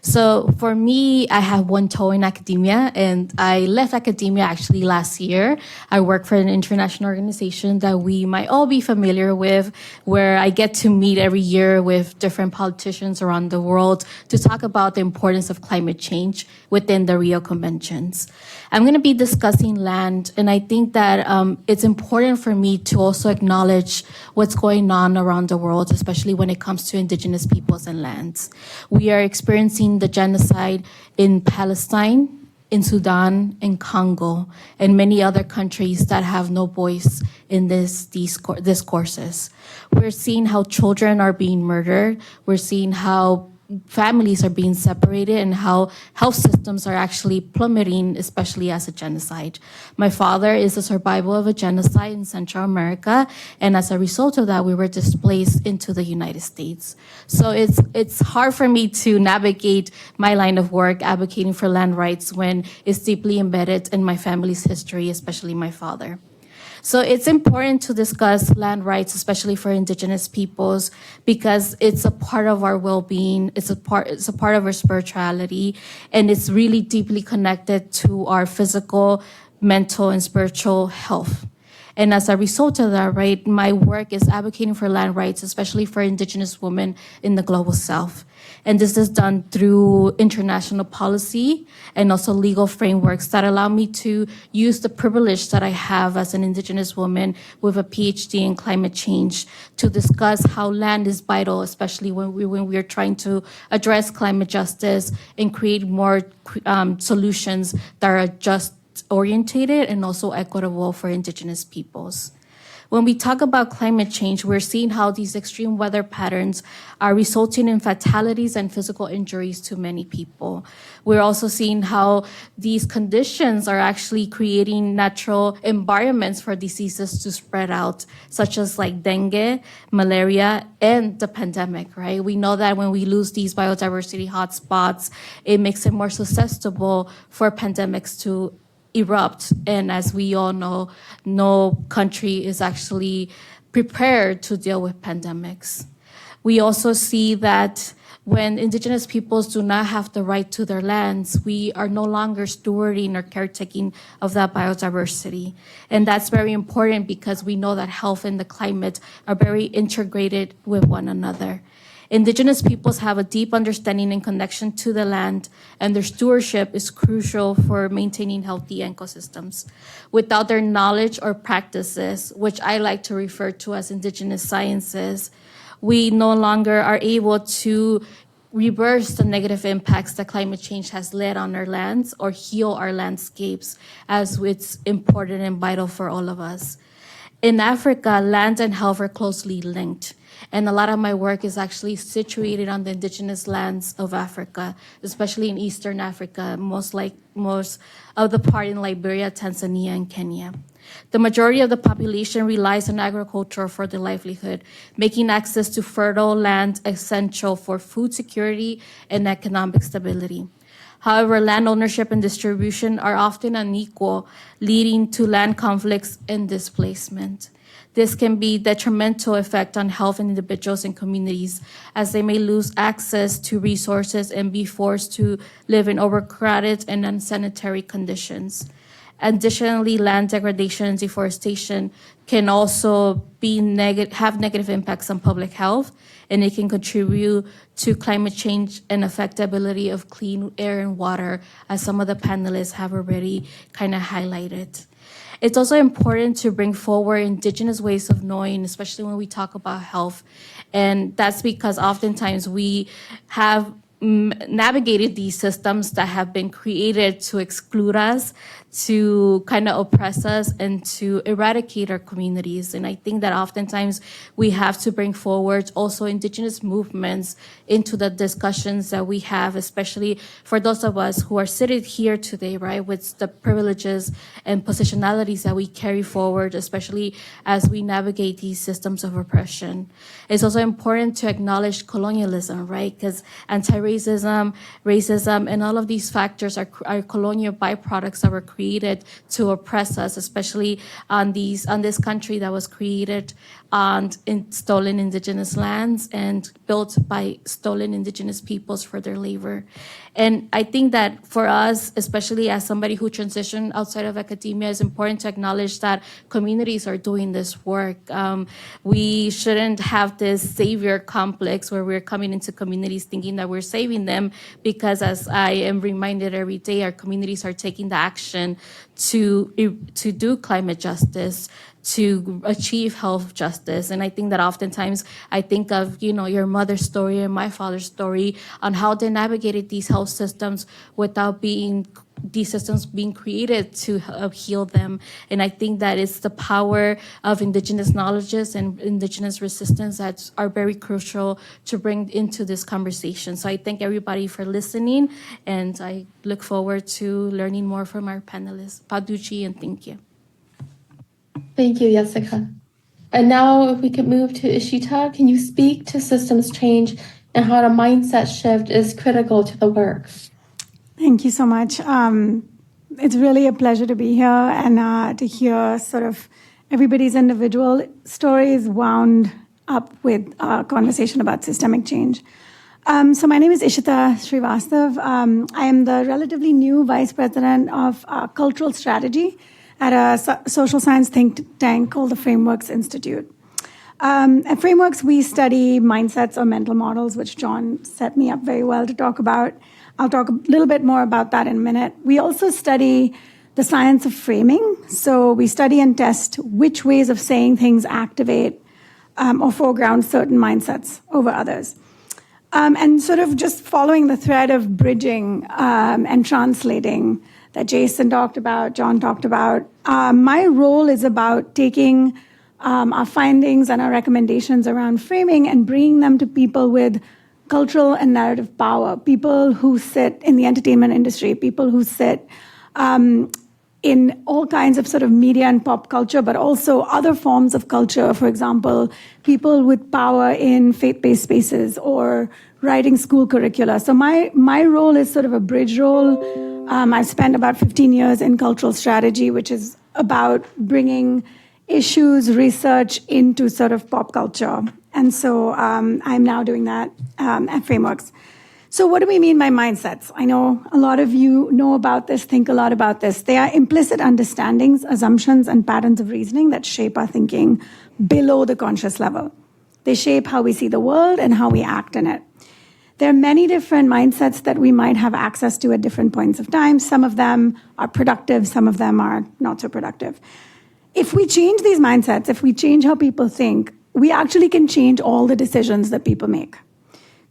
So for me, I have one toe in academia, and I left academia actually last year. I work for an international organization that we might all be familiar with, where I get to meet every year with different politicians around the world to talk about the importance of climate change within the Rio Conventions. I'm going to be discussing land, and I think that it's important for me to also acknowledge what's going on around the world, especially when it comes to Indigenous peoples and lands. We are experiencing the genocide in Palestine, in Sudan, in Congo, and many other countries that have no voice in these discourses. We're seeing how children are being murdered. We're seeing how families are being separated and how health systems are actually plummeting, especially as a genocide. My father is a survivor of a genocide in Central America, and as a result of that, we were displaced into the United States. So it's hard for me to navigate my line of work advocating for land rights when it's deeply embedded in my family's history, especially my father. So it's important to discuss land rights, especially for Indigenous peoples, because it's a part of our well-being, it's a part of our spirituality, and it's really deeply connected to our physical, mental, and spiritual health. And as a result of that, right, my work is advocating for land rights, especially for Indigenous women in the Global South. And this is done through international policy and also legal frameworks that allow me to use the privilege that I have as an Indigenous woman with a PhD in climate change to discuss how land is vital, especially when we are trying to address climate justice and create more solutions that are just orientated and also equitable for Indigenous peoples. When we talk about climate change, we're seeing how these extreme weather patterns are resulting in fatalities and physical injuries to many people. We're also seeing how these conditions are actually creating natural environments for diseases to spread out, such as like dengue, malaria, and the pandemic, right? We know that when we lose these biodiversity hotspots, it makes it more susceptible for pandemics to erupt. And as we all know, no country is actually prepared to deal with pandemics. We also see that when Indigenous peoples do not have the right to their lands, we are no longer stewarding or caretaking of that biodiversity. And that's very important because we know that health and the climate are very integrated with one another. Indigenous peoples have a deep understanding and connection to the land, and their stewardship is crucial for maintaining healthy ecosystems. Without their knowledge or practices, which I like to refer to as Indigenous sciences, we no longer are able to reverse the negative impacts that climate change has led on our lands or heal our landscapes, as it's important and vital for all of us. In Africa, land and health are closely linked. And a lot of my work is actually situated on the indigenous lands of Africa, especially in Eastern Africa, most of the part in Liberia, Tanzania, and Kenya. The majority of the population relies on agriculture for their livelihood, making access to fertile land essential for food security and economic stability. However, land ownership and distribution are often unequal, leading to land conflicts and displacement. This can be detrimental effect on health in individuals and communities, as they may lose access to resources and be forced to live in overcrowded and unsanitary conditions. Additionally, land degradation and deforestation can also have negative impacts on public health, and it can contribute to climate change and affect the ability of clean air and water, as some of the panelists have already kind of highlighted. It's also important to bring forward indigenous ways of knowing, especially when we talk about health. And that's because oftentimes we have navigated these systems that have been created to exclude us, to kind of oppress us, and to eradicate our communities. And I think that oftentimes we have to bring forward also indigenous movements into the discussions that we have, especially for those of us who are sitting here today, right, with the privileges and positionalities that we carry forward, especially as we navigate these systems of oppression. It's also important to acknowledge colonialism, right, because anti-racism, racism, and all of these factors are colonial byproducts that were created to oppress us, especially on this country that was created on stolen indigenous lands and built by stolen indigenous peoples for their labor. And I think that for us, especially as somebody who transitioned outside of academia, it's important to acknowledge that communities are doing this work. We shouldn't have this savior complex where we're coming into communities thinking that we're saving them, because as I am reminded every day, our communities are taking the action to do climate justice, to achieve health justice. And I think that oftentimes I think of, your mother's story and my father's story on how they navigated these health systems without these systems being created to heal them. And I think that it's the power of indigenous knowledges and indigenous resistance that are very crucial to bring into this conversation. So I thank everybody for listening, and I look forward to learning more from our panelists. Paduchi, and thank you. Thank you, Jessica. And now if we could move to Ishita, can you speak to systems change and how a mindset shift is critical to the work? Thank you so much. It's really a pleasure to be here and to hear sort of everybody's individual stories wound up with a conversation about systemic change. So my name is Ishita Srivastav. I am the relatively new Vice President of Cultural Strategy at a social science think tank called the Frameworks Institute. At Frameworks, we study mindsets or mental models, which John set me up very well to talk about. I'll talk a little bit more about that in a minute. We also study the science of framing. So we study and test which ways of saying things activate or foreground certain mindsets over others. And sort of just following the thread of bridging and translating that Jason talked about, John talked about, my role is about taking our findings and our recommendations around framing and bringing them to people with cultural and narrative power, people who sit in the entertainment industry, people who sit in all kinds of sort of media and pop culture, but also other forms of culture. For example, people with power in faith-based spaces or writing school curricula. So my role is sort of a bridge role. I've spent about 15 years in cultural strategy, which is about bringing issues, research into sort of pop culture. And so I'm now doing that at Frameworks. So what do we mean by mindsets? I know a lot of you know about this, think a lot about this. They are implicit understandings, assumptions, and patterns of reasoning that shape our thinking below the conscious level. They shape how we see the world and how we act in it. There are many different mindsets that we might have access to at different points of time. Some of them are productive, some of them are not so productive. If we change these mindsets, if we change how people think, we actually can change all the decisions that people make.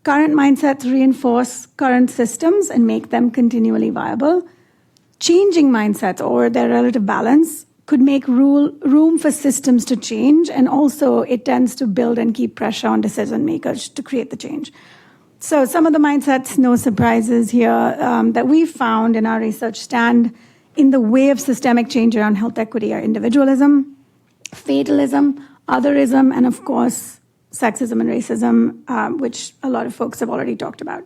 Current mindsets reinforce current systems and make them continually viable. Changing mindsets or their relative balance could make room for systems to change, and also it tends to build and keep pressure on decision makers to create the change. So some of the mindsets, no surprises here, that we found in our research stand in the way of systemic change around health equity are individualism, fatalism, otherism, and of course, sexism and racism, which a lot of folks have already talked about.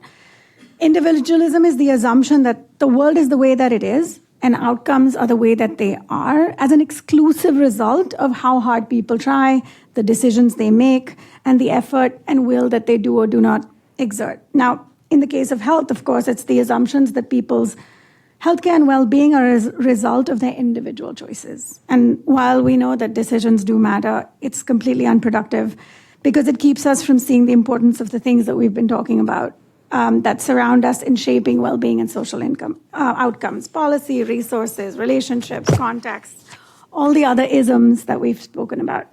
Individualism is the assumption that the world is the way that it is, and outcomes are the way that they are, as an exclusive result of how hard people try, the decisions they make, and the effort and will that they do or do not exert. Now, in the case of health, of course, it's the assumptions that people's healthcare and well-being are a result of their individual choices. And while we know that decisions do matter, it's completely unproductive because it keeps us from seeing the importance of the things that we've been talking about that surround us in shaping well-being and social outcomes, policy, resources, relationships, contexts, all the other isms that we've spoken about.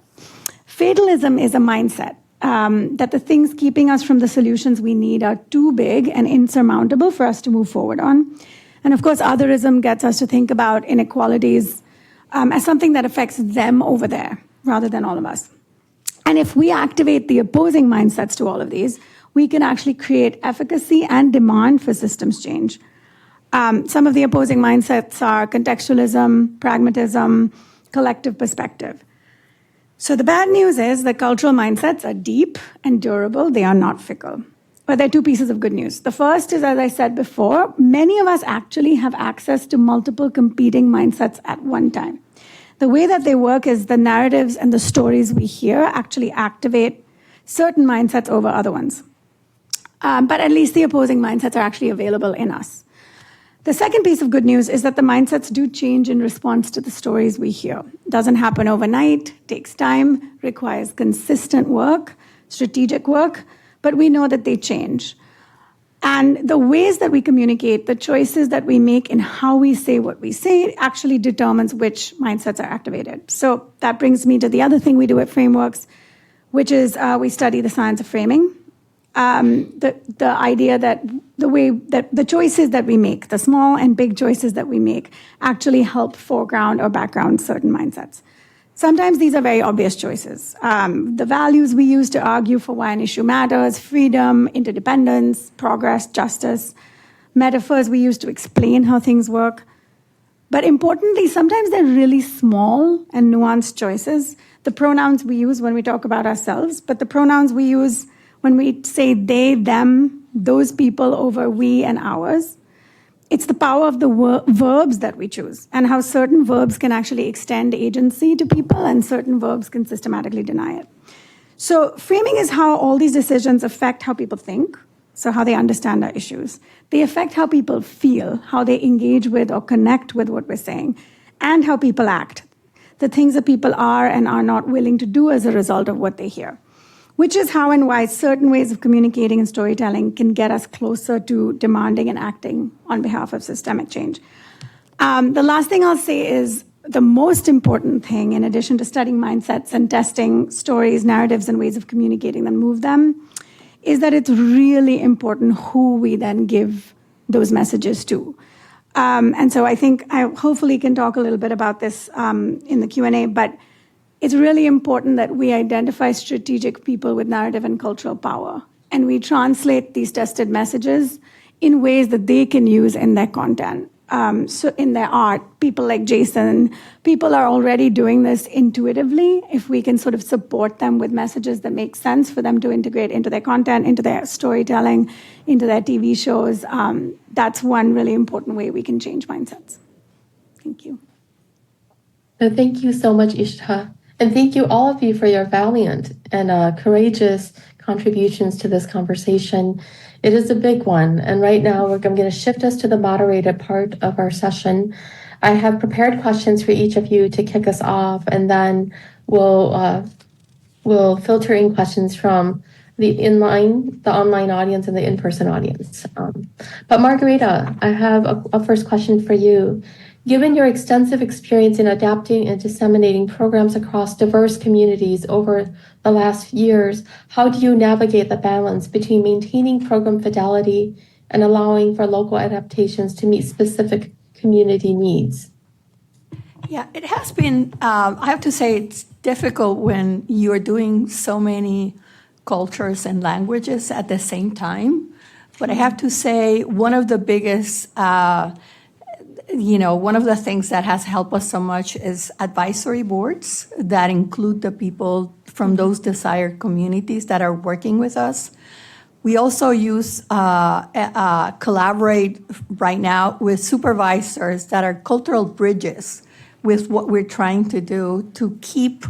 Fatalism is a mindset that the things keeping us from the solutions we need are too big and insurmountable for us to move forward on. And of course, otherism gets us to think about inequalities as something that affects them over there rather than all of us. And if we activate the opposing mindsets to all of these, we can actually create efficacy and demand for systems change. Some of the opposing mindsets are contextualism, pragmatism, collective perspective. So the bad news is that cultural mindsets are deep and durable. They are not fickle. But there are two pieces of good news. The first is, as I said before, many of us actually have access to multiple competing mindsets at one time. The way that they work is the narratives and the stories we hear actually activate certain mindsets over other ones. But at least the opposing mindsets are actually available in us. The second piece of good news is that the mindsets do change in response to the stories we hear. It doesn't happen overnight, takes time, requires consistent work, strategic work, but we know that they change. And the ways that we communicate, the choices that we make in how we say what we say actually determines which mindsets are activated. So that brings me to the other thing we do at Frameworks, which is we study the science of framing. The idea that the way that the choices that we make, the small and big choices that we make, actually help foreground or background certain mindsets. Sometimes these are very obvious choices. The values we use to argue for why an issue matters, freedom, interdependence, progress, justice, metaphors we use to explain how things work. But importantly, sometimes they're really small and nuanced choices. The pronouns we use when we talk about ourselves, but the pronouns we use when we say they, them, those people over we and ours. It's the power of the verbs that we choose and how certain verbs can actually extend agency to people and certain verbs can systematically deny it. So framing is how all these decisions affect how people think, so how they understand our issues. They affect how people feel, how they engage with or connect with what we're saying, and how people act, the things that people are and are not willing to do as a result of what they hear. Which is how and why certain ways of communicating and storytelling can get us closer to demanding and acting on behalf of systemic change. The last thing I'll say is the most important thing, in addition to studying mindsets and testing stories, narratives, and ways of communicating that move them, is that it's really important who we then give those messages to. And so I think I hopefully can talk a little bit about this in the Q&A, but it's really important that we identify strategic people with narrative and cultural power, and we translate these tested messages in ways that they can use in their content. So in their art, people like Jason, people are already doing this intuitively. If we can sort of support them with messages that make sense for them to integrate into their content, into their storytelling, into their TV shows, that's one really important way we can change mindsets. Thank you. Thank you so much, Ishta. And thank you, all of you, for your valiant and courageous contributions to this conversation. It is a big one. And right now, I'm going to shift us to the moderated part of our session. I have prepared questions for each of you to kick us off, and then we'll filter in questions from the online audience and the in-person audience. But Margarita, I have a first question for you. Given your extensive experience in adapting and disseminating programs across diverse communities over the last years, how do you navigate the balance between maintaining program fidelity and allowing for local adaptations to meet specific community needs? Yeah, it has been, I have to say, it's difficult when you're doing so many cultures and languages at the same time. But I have to say, one of the biggest one of the things that has helped us so much is advisory boards that include the people from those desired communities that are working with us. We also use collaborate right now with supervisors that are cultural bridges with what we're trying to do to keep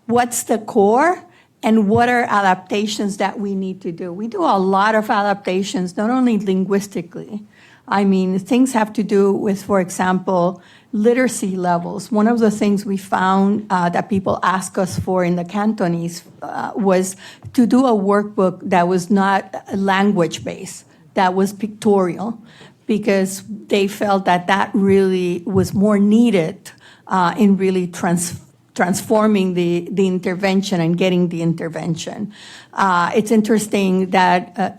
what's the core and what are adaptations that we need to do. We do a lot of adaptations, not only linguistically. I mean, things have to do with, for example, literacy levels. One of the things we found that people ask us for in the Cantonese was to do a workbook that was not language-based, that was pictorial, because they felt that that really was more needed in really transforming the intervention and getting the intervention. It's interesting that,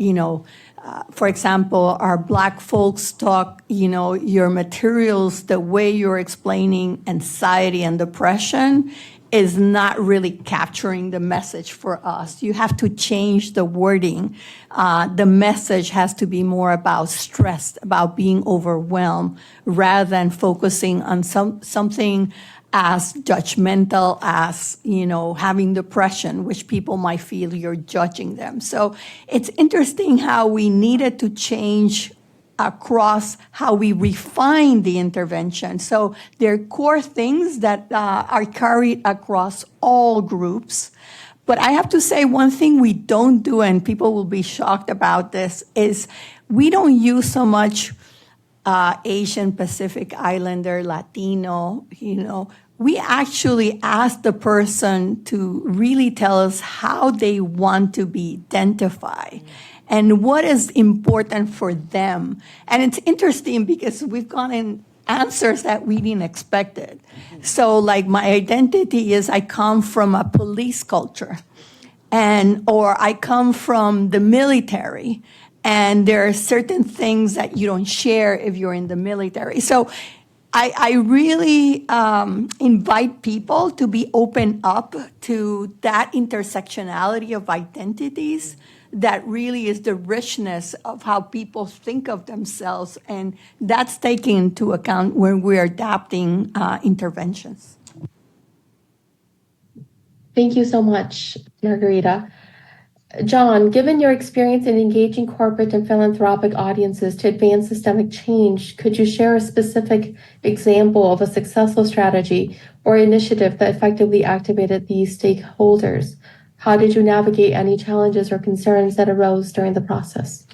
for example, our Black folks talk, your materials, the way you're explaining anxiety and depression is not really capturing the message for us. You have to change the wording. The message has to be more about stress, about being overwhelmed, rather than focusing on something as judgmental as, having depression, which people might feel you're judging them. So it's interesting how we needed to change across how we refine the intervention. So there are core things that are carried across all groups. But I have to say one thing we don't do, and people will be shocked about this, is we don't use so much Asian Pacific Islander, Latino, we actually ask the person to really tell us how they want to be identified. and what is important for them. And it's interesting because we've gotten answers that we didn't expect it. So like my identity is I come from a police culture, or I come from the military, and there are certain things that you don't share if you're in the military. So I really invite people to be open up to that intersectionality of identities that really is the richness of how people think of themselves, and that's taken into account when we're adapting interventions. Thank you so much, Margarita. John, given your experience in engaging corporate and philanthropic audiences to advance systemic change, could you share a specific example of a successful strategy or initiative that effectively activated these stakeholders? How did you navigate any challenges or concerns that arose during the process?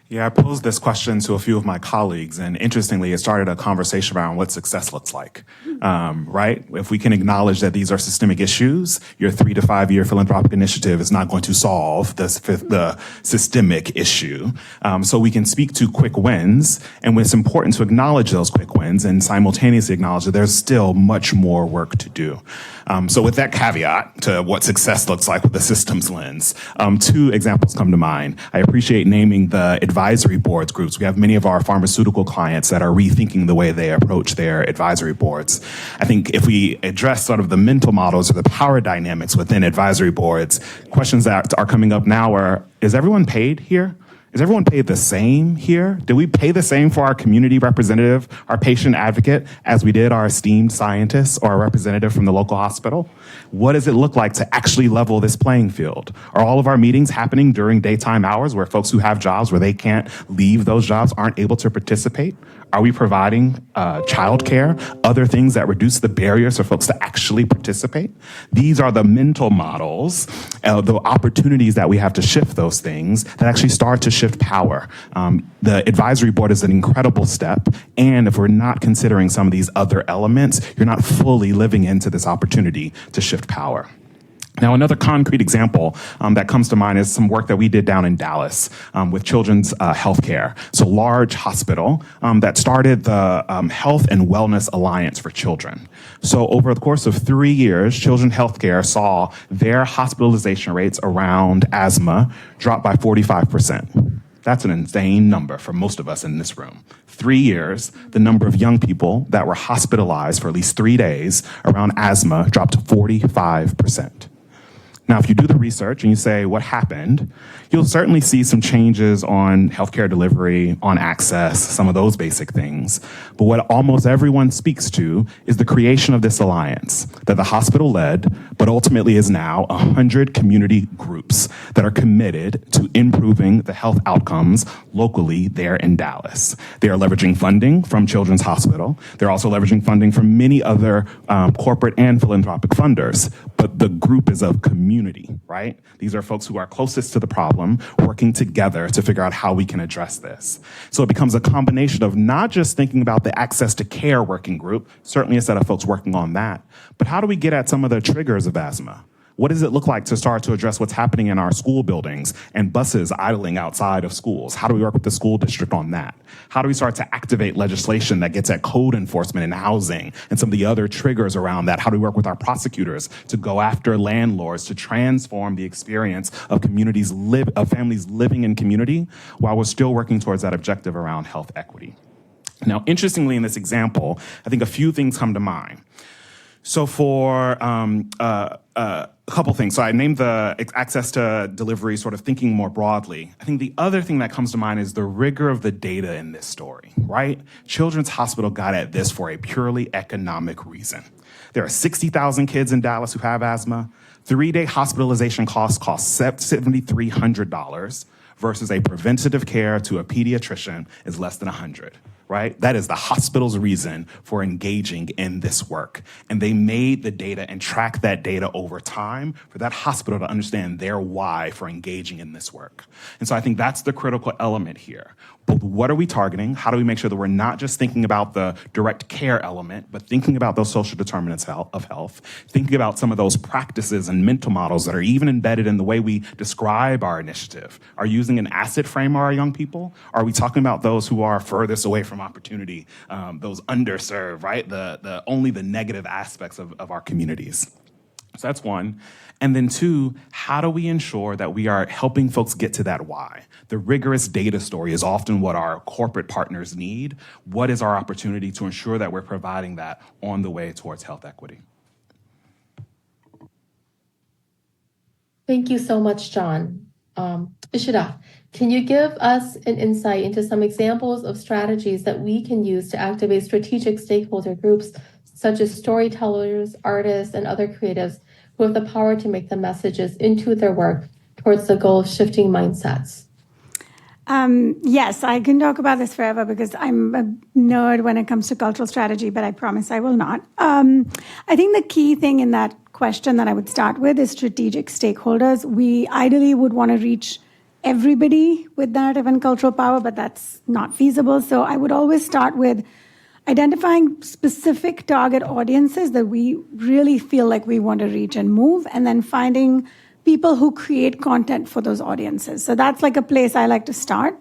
Yeah, I posed this question to a few of my colleagues, and interestingly, it started a conversation around what success looks like, right? If we can acknowledge that these are systemic issues, your 3 to 5 year philanthropic initiative is not going to solve the systemic issue. So we can speak to quick wins, and it's important to acknowledge those quick wins and simultaneously acknowledge that there's still much more work to do. So with that caveat to what success looks like with the systems lens, 2 examples come to mind. I appreciate naming the advisory boards groups. We have many of our pharmaceutical clients that are rethinking the way they approach their advisory boards. I think if we address sort of the mental models or the power dynamics within advisory boards, questions that are coming up now are, is everyone paid here? Is everyone paid the same here? Do we pay the same for our community representative, our patient advocate, as we did our esteemed scientists or a representative from the local hospital? What does it look like to actually level this playing field? Are all of our meetings happening during daytime hours where folks who have jobs where they can't leave those jobs aren't able to participate? Are we providing childcare, other things that reduce the barriers for folks to actually participate? These are the mental models, the opportunities that we have to shift those things that actually start to shift power. The advisory board is an incredible step, and if we're not considering some of these other elements, you're not fully living into this opportunity to shift power. Now, another concrete example that comes to mind is some work that we did down in Dallas with Children's Healthcare. It's a large hospital that started the Health and Wellness Alliance for Children. So over the course of 3 years, Children's Healthcare saw their hospitalization rates around asthma drop by 45%. That's an insane number for most of us in this room. 3 years, the number of young people that were hospitalized for at least 3 days around asthma dropped to 45%. Now, if you do the research and you say, what happened, you'll certainly see some changes on healthcare delivery, on access, some of those basic things. But what almost everyone speaks to is the creation of this alliance that the hospital led, but ultimately is now 100 community groups that are committed to improving the health outcomes locally there in Dallas. They are leveraging funding from Children's Hospital. They're also leveraging funding from many other corporate and philanthropic funders. But the group is of community, right? These are folks who are closest to the problem, working together to figure out how we can address this. So it becomes a combination of not just thinking about the access to care working group, certainly a set of folks working on that, but how do we get at some of the triggers of asthma? What does it look like to start to address what's happening in our school buildings and buses idling outside of schools? How do we work with the school district on that? How do we start to activate legislation that gets at code enforcement and housing and some of the other triggers around that? How do we work with our prosecutors to go after landlords to transform the experience of of families living in community while we're still working towards that objective around health equity? Now, interestingly, in this example, I think a few things come to mind. So for a couple things. So I named the access to delivery sort of thinking more broadly. I think the other thing that comes to mind is the rigor of the data in this story, right? Children's Hospital got at this for a purely economic reason. There are 60,000 kids in Dallas who have asthma. 3-day hospitalization cost $7,300 versus a preventative care to a pediatrician is less than $100. Right? That is the hospital's reason for engaging in this work. And they made the data and tracked that data over time for that hospital to understand their why for engaging in this work. And so I think that's the critical element here. But what are we targeting? How do we make sure that we're not just thinking about the direct care element, but thinking about those social determinants of health, thinking about some of those practices and mental models that are even embedded in the way we describe our initiative? Are you using an asset frame of our young people? Are we talking about those who are furthest away from opportunity, those underserved, right? The only the negative aspects of our communities? So that's one. And then two, how do we ensure that we are helping folks get to that why? The rigorous data story is often what our corporate partners need. What is our opportunity to ensure that we're providing that on the way towards health equity? Thank you so much, John. Ishita, can you give us an insight into some examples of strategies that we can use to activate strategic stakeholder groups, such as storytellers, artists, and other creatives who have the power to make the messages into their work towards the goal of shifting mindsets? Yes, I can talk about this forever because I'm a nerd when it comes to cultural strategy, but I promise I will not. I think the key thing in that question that I would start with is strategic stakeholders. We ideally would want to reach everybody with narrative and cultural power, but that's not feasible. So I would always start with identifying specific target audiences that we really feel like we want to reach and move, and then finding people who create content for those audiences. So that's like a place I like to start.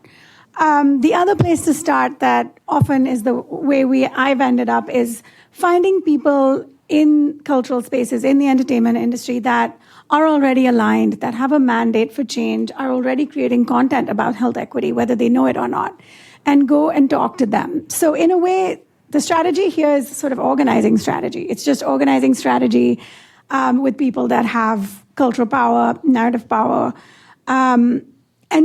The other place to start that often is the way I've ended up is finding people in cultural spaces, in the entertainment industry that are already aligned, that have a mandate for change, are already creating content about health equity, whether they know it or not, and go and talk to them. So in a way, the strategy here is sort of organizing strategy. It's just organizing strategy with people that have cultural power, narrative power. And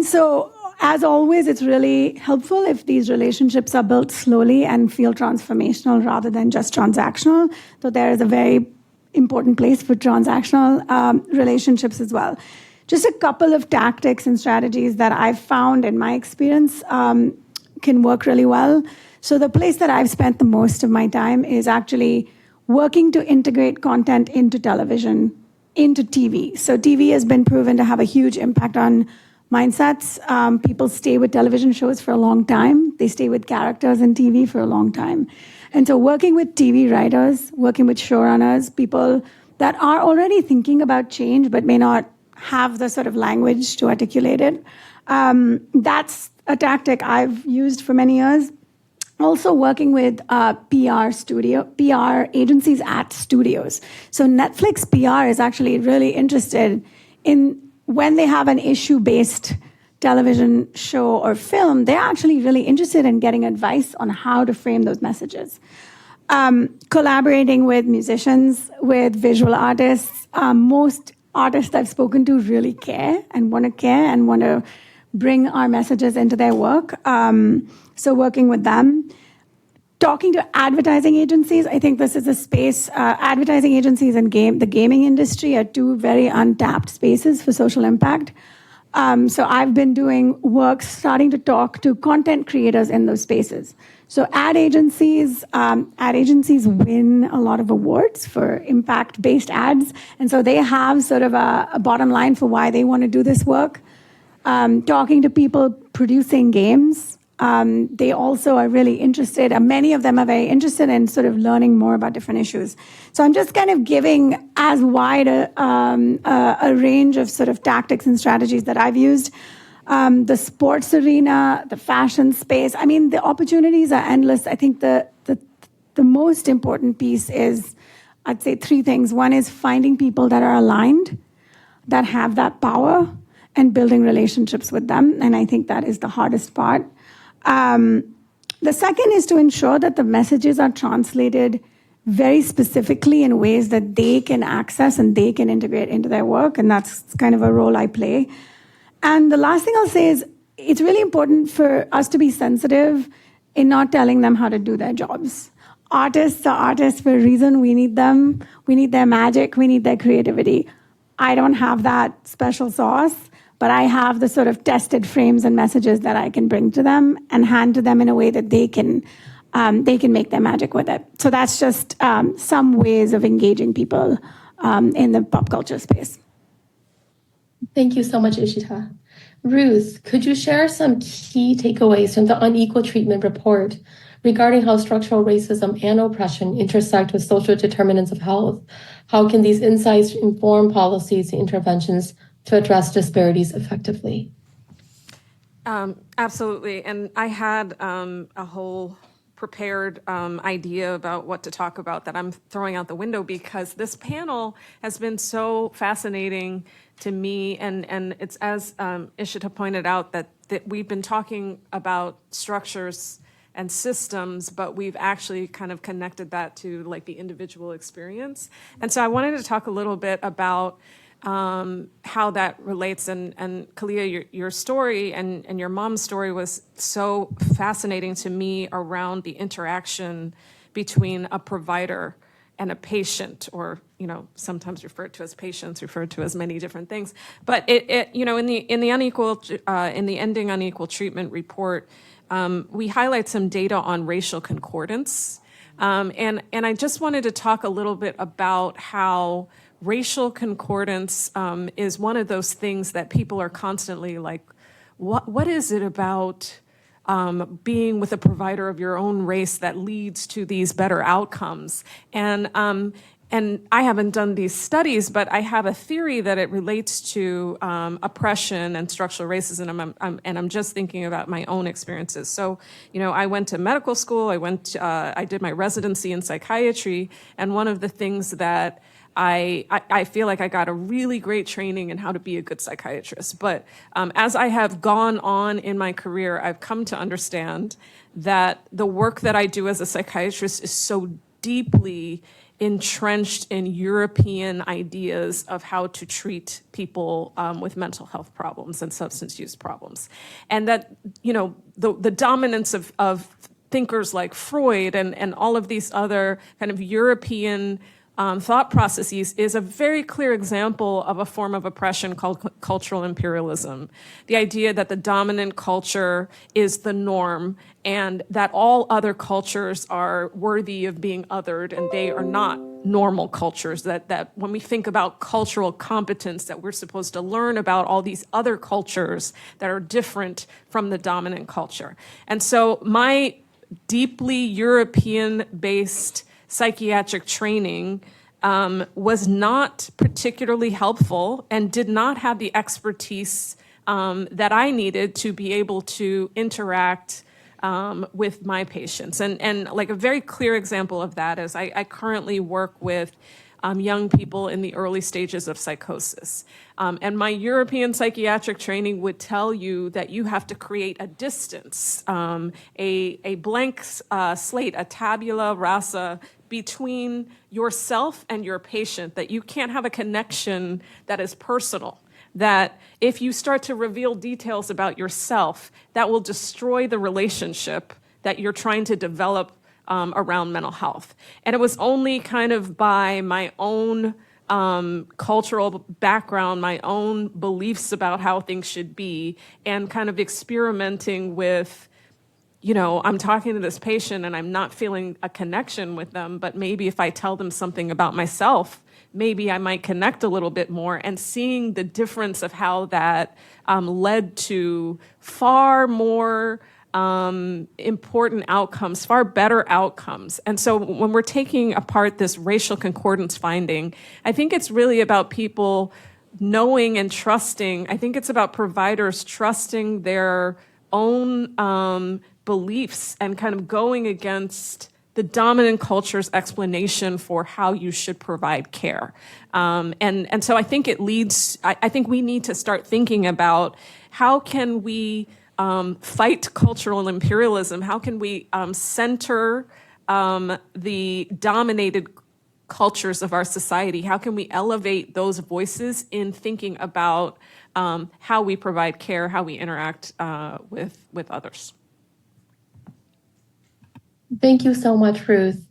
so, as always, it's really helpful if these relationships are built slowly and feel transformational rather than just transactional. So there is a very important place for transactional relationships as well. Just a couple of tactics and strategies that I've found in my experience can work really well. So the place that I've spent the most of my time is actually working to integrate content into television, into TV. So TV has been proven to have a huge impact on mindsets. People stay with television shows for a long time. They stay with characters in TV for a long time. And so working with TV writers, working with showrunners, people that are already thinking about change but may not have the sort of language to articulate it, that's a tactic I've used for many years. Also working with PR agencies at studios. So Netflix PR is actually really interested in when they have an issue-based television show or film, they're actually really interested in getting advice on how to frame those messages. Collaborating with musicians, with visual artists. Most artists I've spoken to really care and want to bring our messages into their work. So working with them. Talking to advertising agencies, I think this is a space, advertising agencies and the gaming industry are two very untapped spaces for social impact. So I've been doing work starting to talk to content creators in those spaces. So ad agencies win a lot of awards for impact-based ads. And so they have sort of a bottom line for why they want to do this work. Talking to people producing games. They also are really interested, and many of them are very interested in sort of learning more about different issues. So I'm just kind of giving as wide a range of sort of tactics and strategies that I've used. The sports arena, the fashion space, I mean, the opportunities are endless. I think the most important piece is, I'd say three things. One is finding people that are aligned, that have that power, and building relationships with them. And I think that is the hardest part. The second is to ensure that the messages are translated very specifically in ways that they can access and they can integrate into their work, and that's kind of a role I play. And the last thing I'll say is it's really important for us to be sensitive in not telling them how to do their jobs. Artists are artists for a reason. We need them. We need their magic. We need their creativity. I don't have that special sauce, but I have the sort of tested frames and messages that I can bring to them and hand to them in a way that they can make their magic with it. So that's just some ways of engaging people in the pop culture space. Thank you so much, Ishita. Ruth, could you share some key takeaways from the unequal treatment report regarding how structural racism and oppression intersect with social determinants of health? How can these insights inform policies and interventions to address disparities effectively? Absolutely. And I had a whole prepared idea about what to talk about that I'm throwing out the window because this panel has been so fascinating to me. And it's as Ishita pointed out that we've been talking about structures and systems, but we've actually kind of connected that to like the individual experience. And so I wanted to talk a little bit about how that relates. And Kalia, your story and your mom's story was so fascinating to me around the interaction between a provider and a patient, or sometimes referred to as patients, referred to as many different things. But in the ending unequal treatment report, we highlight some data on racial concordance, and I just wanted to talk a little bit about how racial concordance is one of those things that people are constantly like, what is it about being with a provider of your own race that leads to these better outcomes? And I haven't done these studies, but I have a theory that it relates to oppression and structural racism, and I'm just thinking about my own experiences. So, I went to medical school, I did my residency in psychiatry, and one of the things that I feel like I got a really great training in how to be a good psychiatrist. But as I have gone on in my career, I've come to understand that the work that I do as a psychiatrist is so deeply entrenched in European ideas of how to treat people with mental health problems and substance use problems. And that, the dominance of thinkers like Freud and all of these other kind of European thought processes is a very clear example of a form of oppression called cultural imperialism. The idea that the dominant culture is the norm and that all other cultures are worthy of being othered and they are not normal cultures, that when we think about cultural competence, that we're supposed to learn about all these other cultures that are different from the dominant culture. And so my deeply European-based psychiatric training was not particularly helpful and did not have the expertise that I needed to be able to interact with my patients. And like a very clear example of that is I currently work with young people in the early stages of psychosis. And my European psychiatric training would tell you that you have to create a distance, a blank slate, a tabula rasa between yourself and your patient, that you can't have a connection that is personal. That if you start to reveal details about yourself, that will destroy the relationship that you're trying to develop around mental health. And it was only kind of by my own cultural background, my own beliefs about how things should be, and kind of experimenting with, I'm talking to this patient and I'm not feeling a connection with them, but maybe if I tell them something about myself, maybe I might connect a little bit more, and seeing the difference of how that led to far more important outcomes, far better outcomes. And so when we're taking apart this racial concordance finding, I think it's really about people knowing and trusting. I think it's about providers trusting their own beliefs and kind of going against the dominant culture's explanation for how you should provide care. And so I think it leads, I think we need to start thinking about how can we fight cultural imperialism? How can we center the dominated cultures of our society? How can we elevate those voices in thinking about how we provide care, how we interact with others? Thank you so much, Ruth.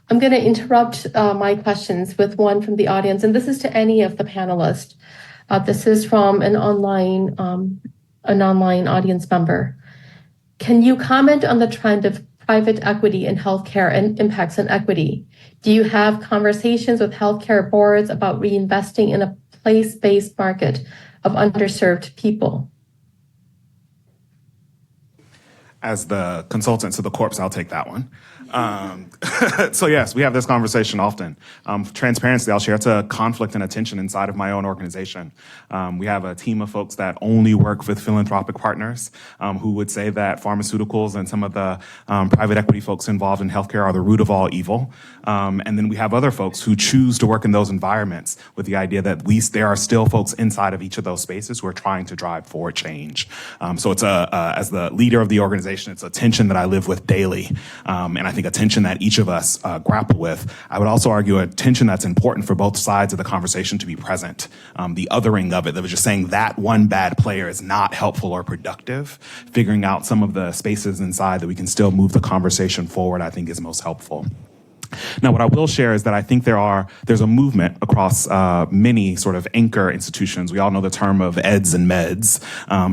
I'm going to interrupt my questions with one from the audience, and this is to any of the panelists. This is from an online audience member. Can you comment on the trend of private equity in healthcare and impacts on equity? Do you have conversations with healthcare boards about reinvesting in a place-based market of underserved people? As the consultant to the corpse, I'll take that one. So yes, we have this conversation often. Transparency, I'll share, it's a conflict and a tension inside of my own organization. We have a team of folks that only work with philanthropic partners who would say that pharmaceuticals and some of the private equity folks involved in healthcare are the root of all evil. And then we have other folks who choose to work in those environments with the idea that there are still folks inside of each of those spaces who are trying to drive forward change. So it's as the leader of the organization, it's a tension that I live with daily. And I think a tension that each of us grapple with. I would also argue a tension that's important for both sides of the conversation to be present. The othering of it, that was just saying that one bad player is not helpful or productive. Figuring out some of the spaces inside that we can still move the conversation forward, I think is most helpful. Now, what I will share is that I think there's a movement across many sort of anchor institutions. We all know the term of eds and meds.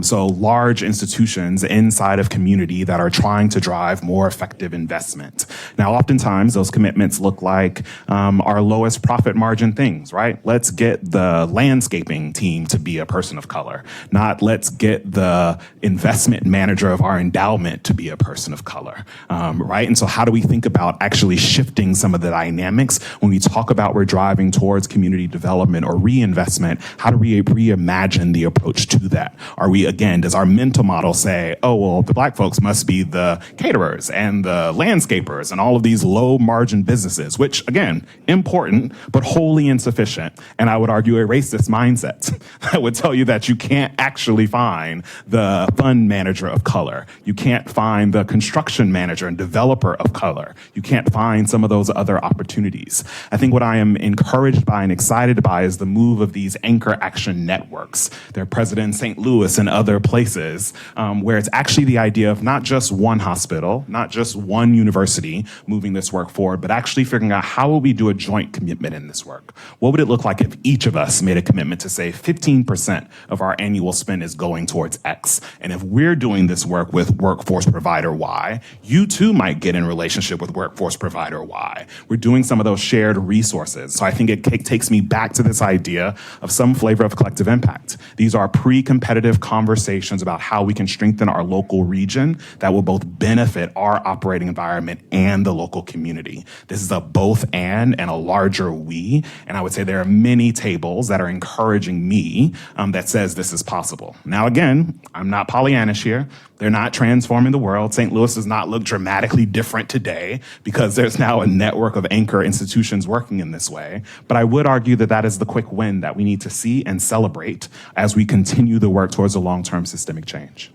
So large institutions inside of community that are trying to drive more effective investment. Now, oftentimes those commitments look like our lowest profit margin things, right? Let's get the landscaping team to be a person of color, not let's get the investment manager of our endowment to be a person of color, right? And so how do we think about actually shifting some of the dynamics when we talk about we're driving towards community development or reinvestment? How do we reimagine the approach to that? Are we, again, does our mental model say, oh, well, the black folks must be the caterers and the landscapers and all of these low margin businesses, which, again, important, but wholly insufficient. And I would argue a racist mindset that would tell you that you can't actually find the fund manager of color. You can't find the construction manager and developer of color. You can't find some of those other opportunities. I think what I am encouraged by and excited by is the move of these anchor action networks. They're present in St. Louis and other places where it's actually the idea of not just one hospital, not just one university moving this work forward, but actually figuring out how will we do a joint commitment in this work? What would it look like if each of us made a commitment to say 15% of our annual spend is going towards X? And if we're doing this work with workforce provider Y, you too might get in relationship with workforce provider Y. We're doing some of those shared resources. So I think it takes me back to this idea of some flavor of collective impact. These are pre-competitive conversations about how we can strengthen our local region that will both benefit our operating environment and the local community. This is a both and a larger we. And I would say there are many tables that are encouraging me that says this is possible. Now, again, I'm not Pollyannish here. They're not transforming the world. St. Louis does not look dramatically different today because there's now a network of anchor institutions working in this way. But I would argue that that is the quick win that we need to see and celebrate as we continue the work towards a long-term systemic change.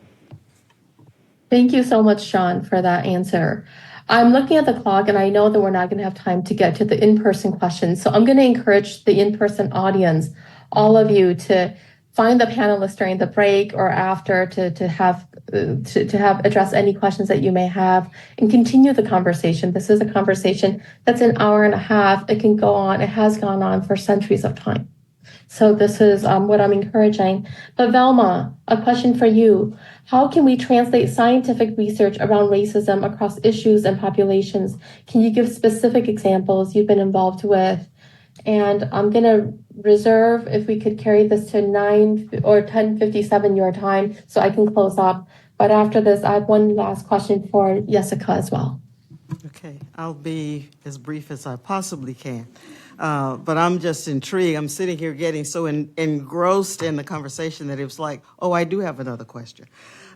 Thank you so much, Sean, for that answer. I'm looking at the clock and I know that we're not going to have time to get to the in-person questions. So I'm going to encourage the in-person audience, all of you, to find the panelists during the break or after to have address any questions that you may have and continue the conversation. This is a conversation that's an hour and a half. It can go on. It has gone on for centuries of time. So this is what I'm encouraging. But Velma, a question for you. How can we translate scientific research around racism across issues and populations? Can you give specific examples you've been involved with? And I'm going to reserve if we could carry this to 9 or 10:57 your time so I can close up. But after this, I have one last question for Jessica as well. Okay, I'll be as brief as I possibly can. But I'm just intrigued. I'm sitting here getting so engrossed in the conversation that it was like, oh, I do have another question.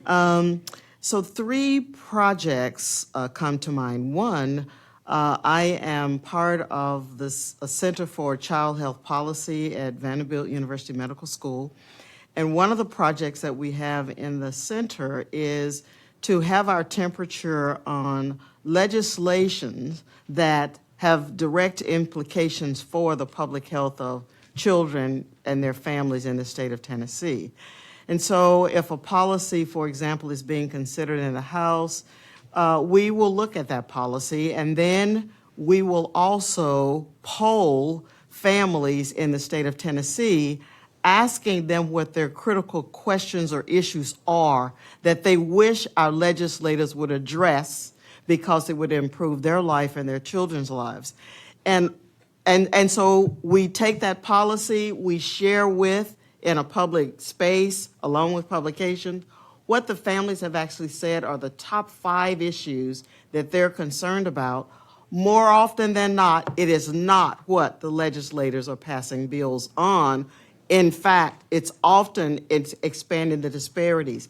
So 3 projects come to mind. One, I am part of this Center for Child Health Policy at Vanderbilt University Medical School. And one of the projects that we have in the center is to have our temperature on legislation that have direct implications for the public health of children and their families in the state of Tennessee. And so if a policy, for example, is being considered in the House, we will look at that policy, and then we will also poll families in the state of Tennessee, asking them what their critical questions or issues are that they wish our legislators would address because it would improve their life and their children's lives. And so we take that policy, we share with, in a public space, along with publication, what the families have actually said are the top 5 issues that they're concerned about, more often than not, it is not what the legislators are passing bills on. In fact, it's expanding the disparities.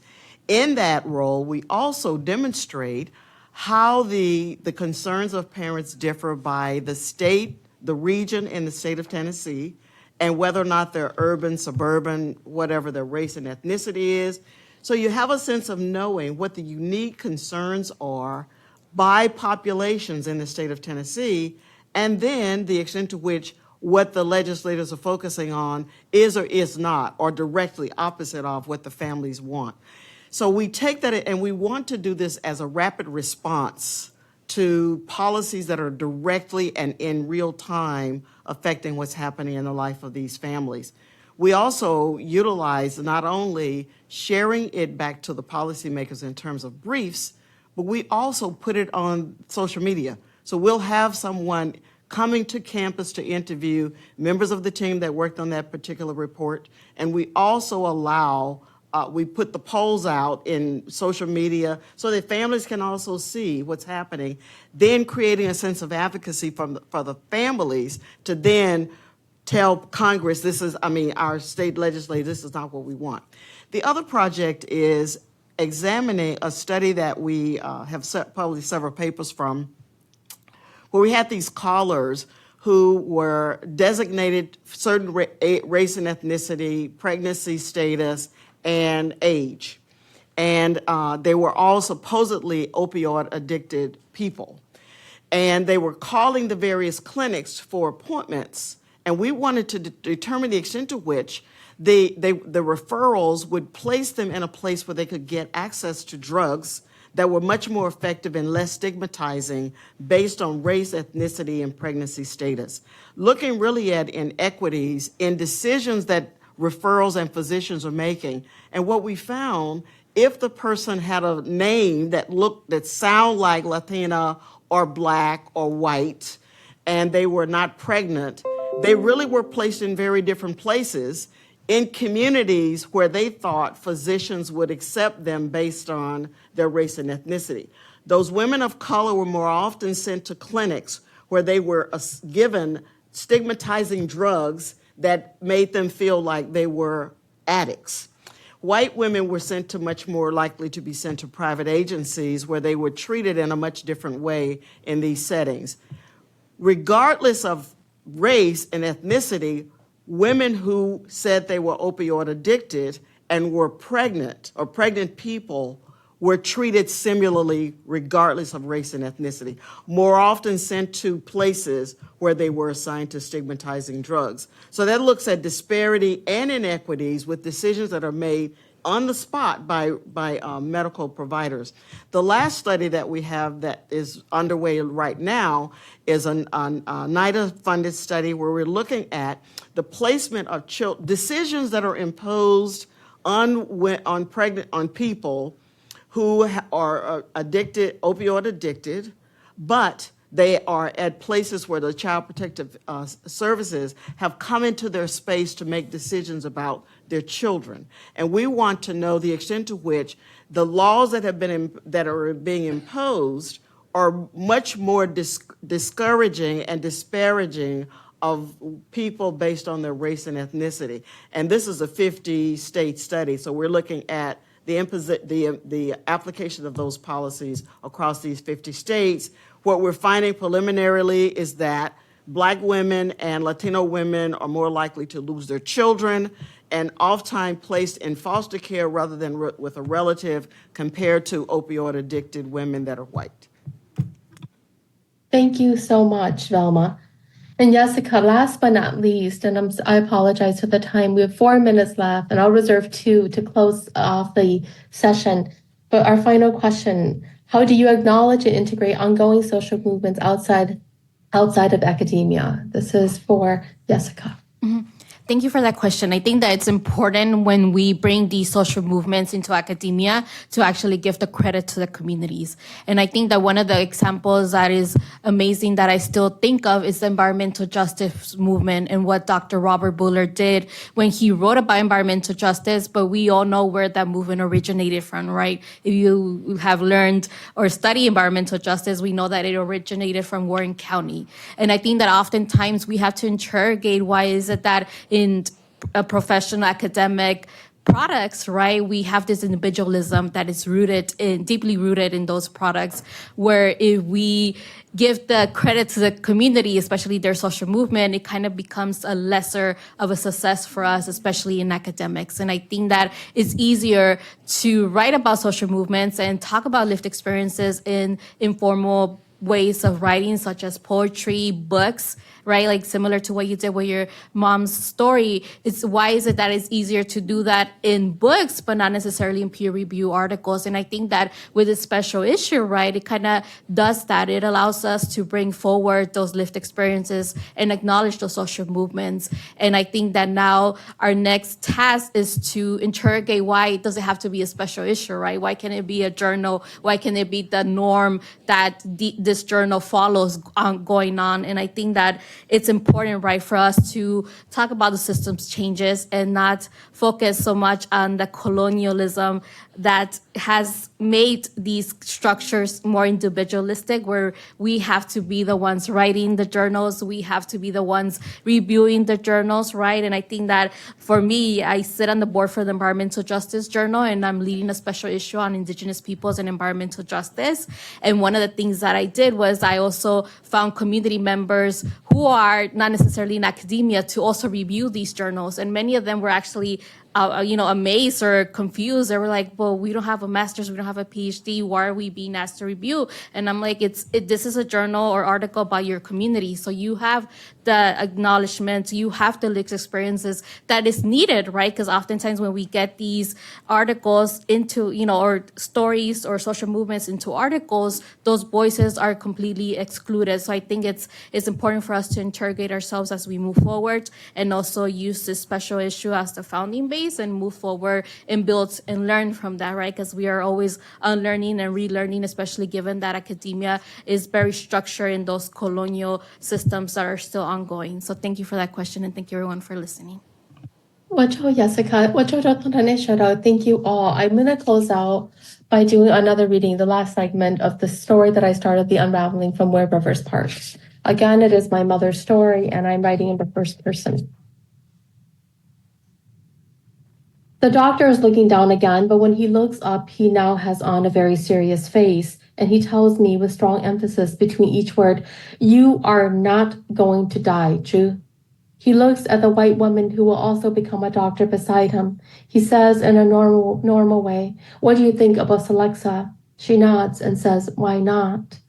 In that role, we also demonstrate how the concerns of parents differ by the state, the region in the state of Tennessee, and whether or not they're urban, suburban, whatever their race and ethnicity is. So you have a sense of knowing what the unique concerns are by populations in the state of Tennessee, and then the extent to which what the legislators are focusing on is or is not, or directly opposite of what the families want. So we take that and we want to do this as a rapid response to policies that are directly and in real time affecting what's happening in the life of these families. We also utilize not only sharing it back to the policymakers in terms of briefs, but we also put it on social media. So we'll have someone coming to campus to interview members of the team that worked on that particular report. And we also allow, we put the polls out in social media so that families can also see what's happening, then creating a sense of advocacy for the families to then tell Congress, our state legislators, this is not what we want. The other project is examining a study that we have published several papers from, where we had these callers who were designated certain race and ethnicity, pregnancy status, and age. And they were all supposedly opioid-addicted people. And they were calling the various clinics for appointments, and we wanted to determine the extent to which the referrals would place them in a place where they could get access to drugs that were much more effective and less stigmatizing based on race, ethnicity, and pregnancy status. Looking really at inequities in decisions that referrals and physicians are making. And what we found, if the person had a name that sound like Latina or Black or white, and they were not pregnant, they really were placed in very different places in communities where they thought physicians would accept them based on their race and ethnicity. Those women of color were more often sent to clinics where they were given stigmatizing drugs that made them feel like they were addicts. White women were much more likely to be sent to private agencies where they were treated in a much different way in these settings. Regardless of race and ethnicity, women who said they were opioid addicted and were pregnant, or pregnant people, were treated similarly regardless of race and ethnicity, more often sent to places where they were assigned to stigmatizing drugs. So that looks at disparity and inequities with decisions that are made on the spot by medical providers. The last study that we have that is underway right now is a NIDA-funded study where we're looking at the placement of decisions that are imposed on people who are opioid addicted, but they are at places where the Child Protective Services have come into their space to make decisions about their children. And we want to know the extent to which the laws that are being imposed are much more discouraging and disparaging of people based on their race and ethnicity. And this is a 50-state study, so we're looking at the application of those policies across these 50 states. What we're finding preliminarily is that Black women and Latino women are more likely to lose their children and oftentimes placed in foster care rather than with a relative compared to opioid-addicted women that are white. Thank you so much, Velma. And Jessica, last but not least, and I apologize for the time, we have 4 minutes left, and I'll reserve 2 to close off the session. But our final question, how do you acknowledge and integrate ongoing social movements outside of academia? This is for Jessica. Thank you for that question. I think that it's important when we bring these social movements into academia to actually give the credit to the communities. And I think that one of the examples that is amazing that I still think of is the environmental justice movement and what Dr. Robert Buller did when he wrote about environmental justice, but we all know where that movement originated from, right? If you have learned or study environmental justice, we know that it originated from Warren County. And I think that oftentimes we have to interrogate why is it that in a professional academic products, right, we have this individualism that is deeply rooted in those products, where if we give the credit to the community, especially their social movement, it kind of becomes a lesser of a success for us, especially in academics. And I think that it's easier to write about social movements and talk about lived experiences in informal ways of writing, such as poetry, books, right? Like similar to what you did with your mom's story. Why is it that it's easier to do that in books, but not necessarily in peer review articles? And I think that with this special issue, right, it kind of does that. It allows us to bring forward those lived experiences and acknowledge those social movements. And I think that now our next task is to interrogate why does it have to be a special issue, right? Why can't it be a journal? Why can't it be the norm that this journal follows going on? And I think that it's important, right, for us to talk about the systems changes and not focus so much on the colonialism that has made these structures more individualistic, where we have to be the ones writing the journals, we have to be the ones reviewing the journals, right? And I think that for me, I sit on the board for the Environmental Justice Journal, and I'm leading a special issue on Indigenous peoples and environmental justice. And one of the things that I did was I also found community members who are not necessarily in academia to also review these journals. And many of them were actually amazed or confused. They were like, well, we don't have a master's, we don't have a PhD. Why are we being asked to review? And I'm like, this is a journal or article about your community. So you have the acknowledgement, you have the lived experiences that is needed, right? Because oftentimes when we get these articles into, or stories or social movements into articles, those voices are completely excluded. So I think it's important for us to interrogate ourselves as we move forward, and also use this special issue as the founding base and move forward and build and learn from that, right? Because we are always unlearning and relearning, especially given that academia is very structured in those colonial systems that are still ongoing. So thank you for that question, and thank you everyone for listening. Wacho Jessica, Wacho Tataneshara, thank you all. I'm going to close out by doing another reading, the last segment of the story that I started, The Unraveling from Where Rivers Part. Again, it is my mother's story, and I'm writing in the first person. The doctor is looking down again, but when he looks up, he now has on a very serious face, and he tells me with strong emphasis between each word, "You are not going to die, Chu." He looks at the white woman who will also become a doctor beside him. He says in a normal way, "What do you think about Alexa?" She nods and says, "Why not?"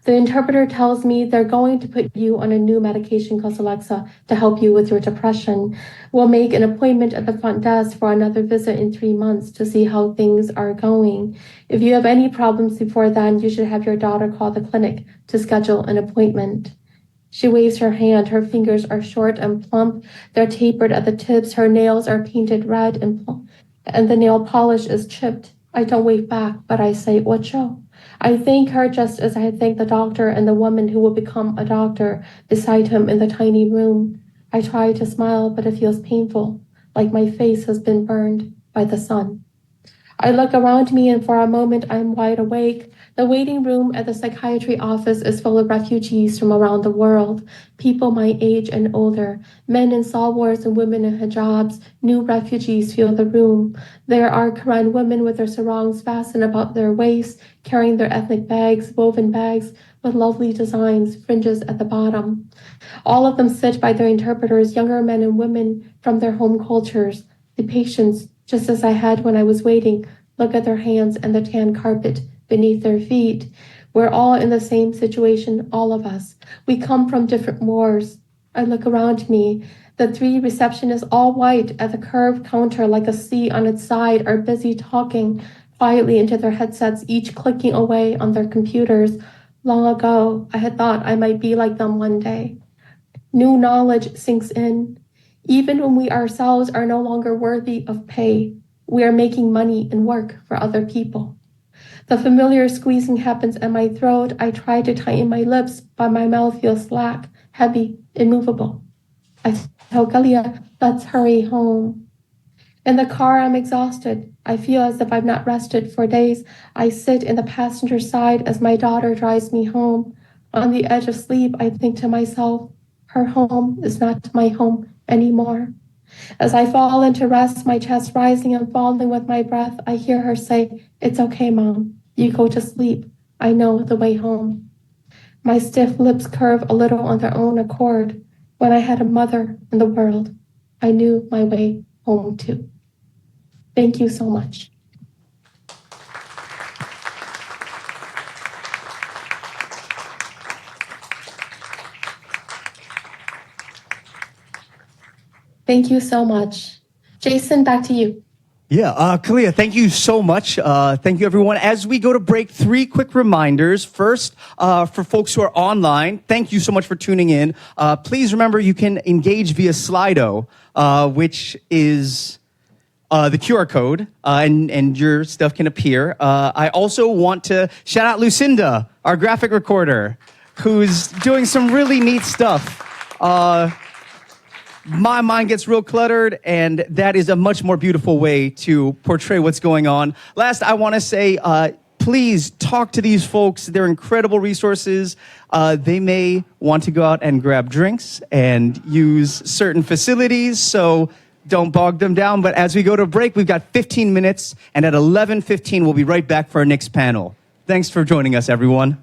The interpreter tells me they're going to put you on a new medication called Alexa to help you with your depression. We'll make an appointment at the front desk for another visit in 3 months to see how things are going. If you have any problems before then, you should have your daughter call the clinic to schedule an appointment. She waves her hand. Her fingers are short and plump. They're tapered at the tips. Her nails are painted red and the nail polish is chipped. I don't wave back, but I say, "Wacho." I thank her just as I thank the doctor and the woman who will become a doctor beside him in the tiny room. I try to smile, but it feels painful, like my face has been burned by the sun. I look around me, and for a moment I'm wide awake. The waiting room at the psychiatry office is full of refugees from around the world, people my age and older, men in salwars and women in hijabs. New refugees fill the room. There are Karen women with their sarongs fastened about their waists, carrying their ethnic bags, woven bags with lovely designs, fringes at the bottom. All of them sit by their interpreters, younger men and women from their home cultures. The patients, just as I had when I was waiting, look at their hands and the tan carpet beneath their feet. We're all in the same situation, all of us. We come from different wars. I look around me. The 3 receptionists, all white, at the curved counter like a C on its side, are busy talking quietly into their headsets, each clicking away on their computers. Long ago, I had thought I might be like them one day. New knowledge sinks in. Even when we ourselves are no longer worthy of pay, we are making money and work for other people. The familiar squeezing happens at my throat. I try to tighten my lips, but my mouth feels slack, heavy, immovable. I tell Kalia, let's hurry home. In the car, I'm exhausted. I feel as if I've not rested for days. I sit in the passenger side as my daughter drives me home. On the edge of sleep, I think to myself, her home is not my home anymore. As I fall into rest, my chest rising and falling with my breath, I hear her say, it's okay, Mom. You go to sleep. I know the way home. My stiff lips curve a little on their own accord. When I had a mother in the world, I knew my way home too. Thank you so much. Thank you so much. Jason, back to you. Yeah, Kalia, thank you so much. Thank you, everyone. As we go to break, 3 quick reminders. First, for folks who are online, thank you so much for tuning in. Please remember you can engage via Slido, which is the QR code, and your stuff can appear. I also want to shout out Lucinda, our graphic recorder, who's doing some really neat stuff. My mind gets real cluttered, and that is a much more beautiful way to portray what's going on. Last, I want to say, please talk to these folks. They're incredible resources. They may want to go out and grab drinks and use certain facilities, so don't bog them down. But as we go to break, we've got 15 minutes, and at 11:15, we'll be right back for our next panel. Thanks for joining us, everyone.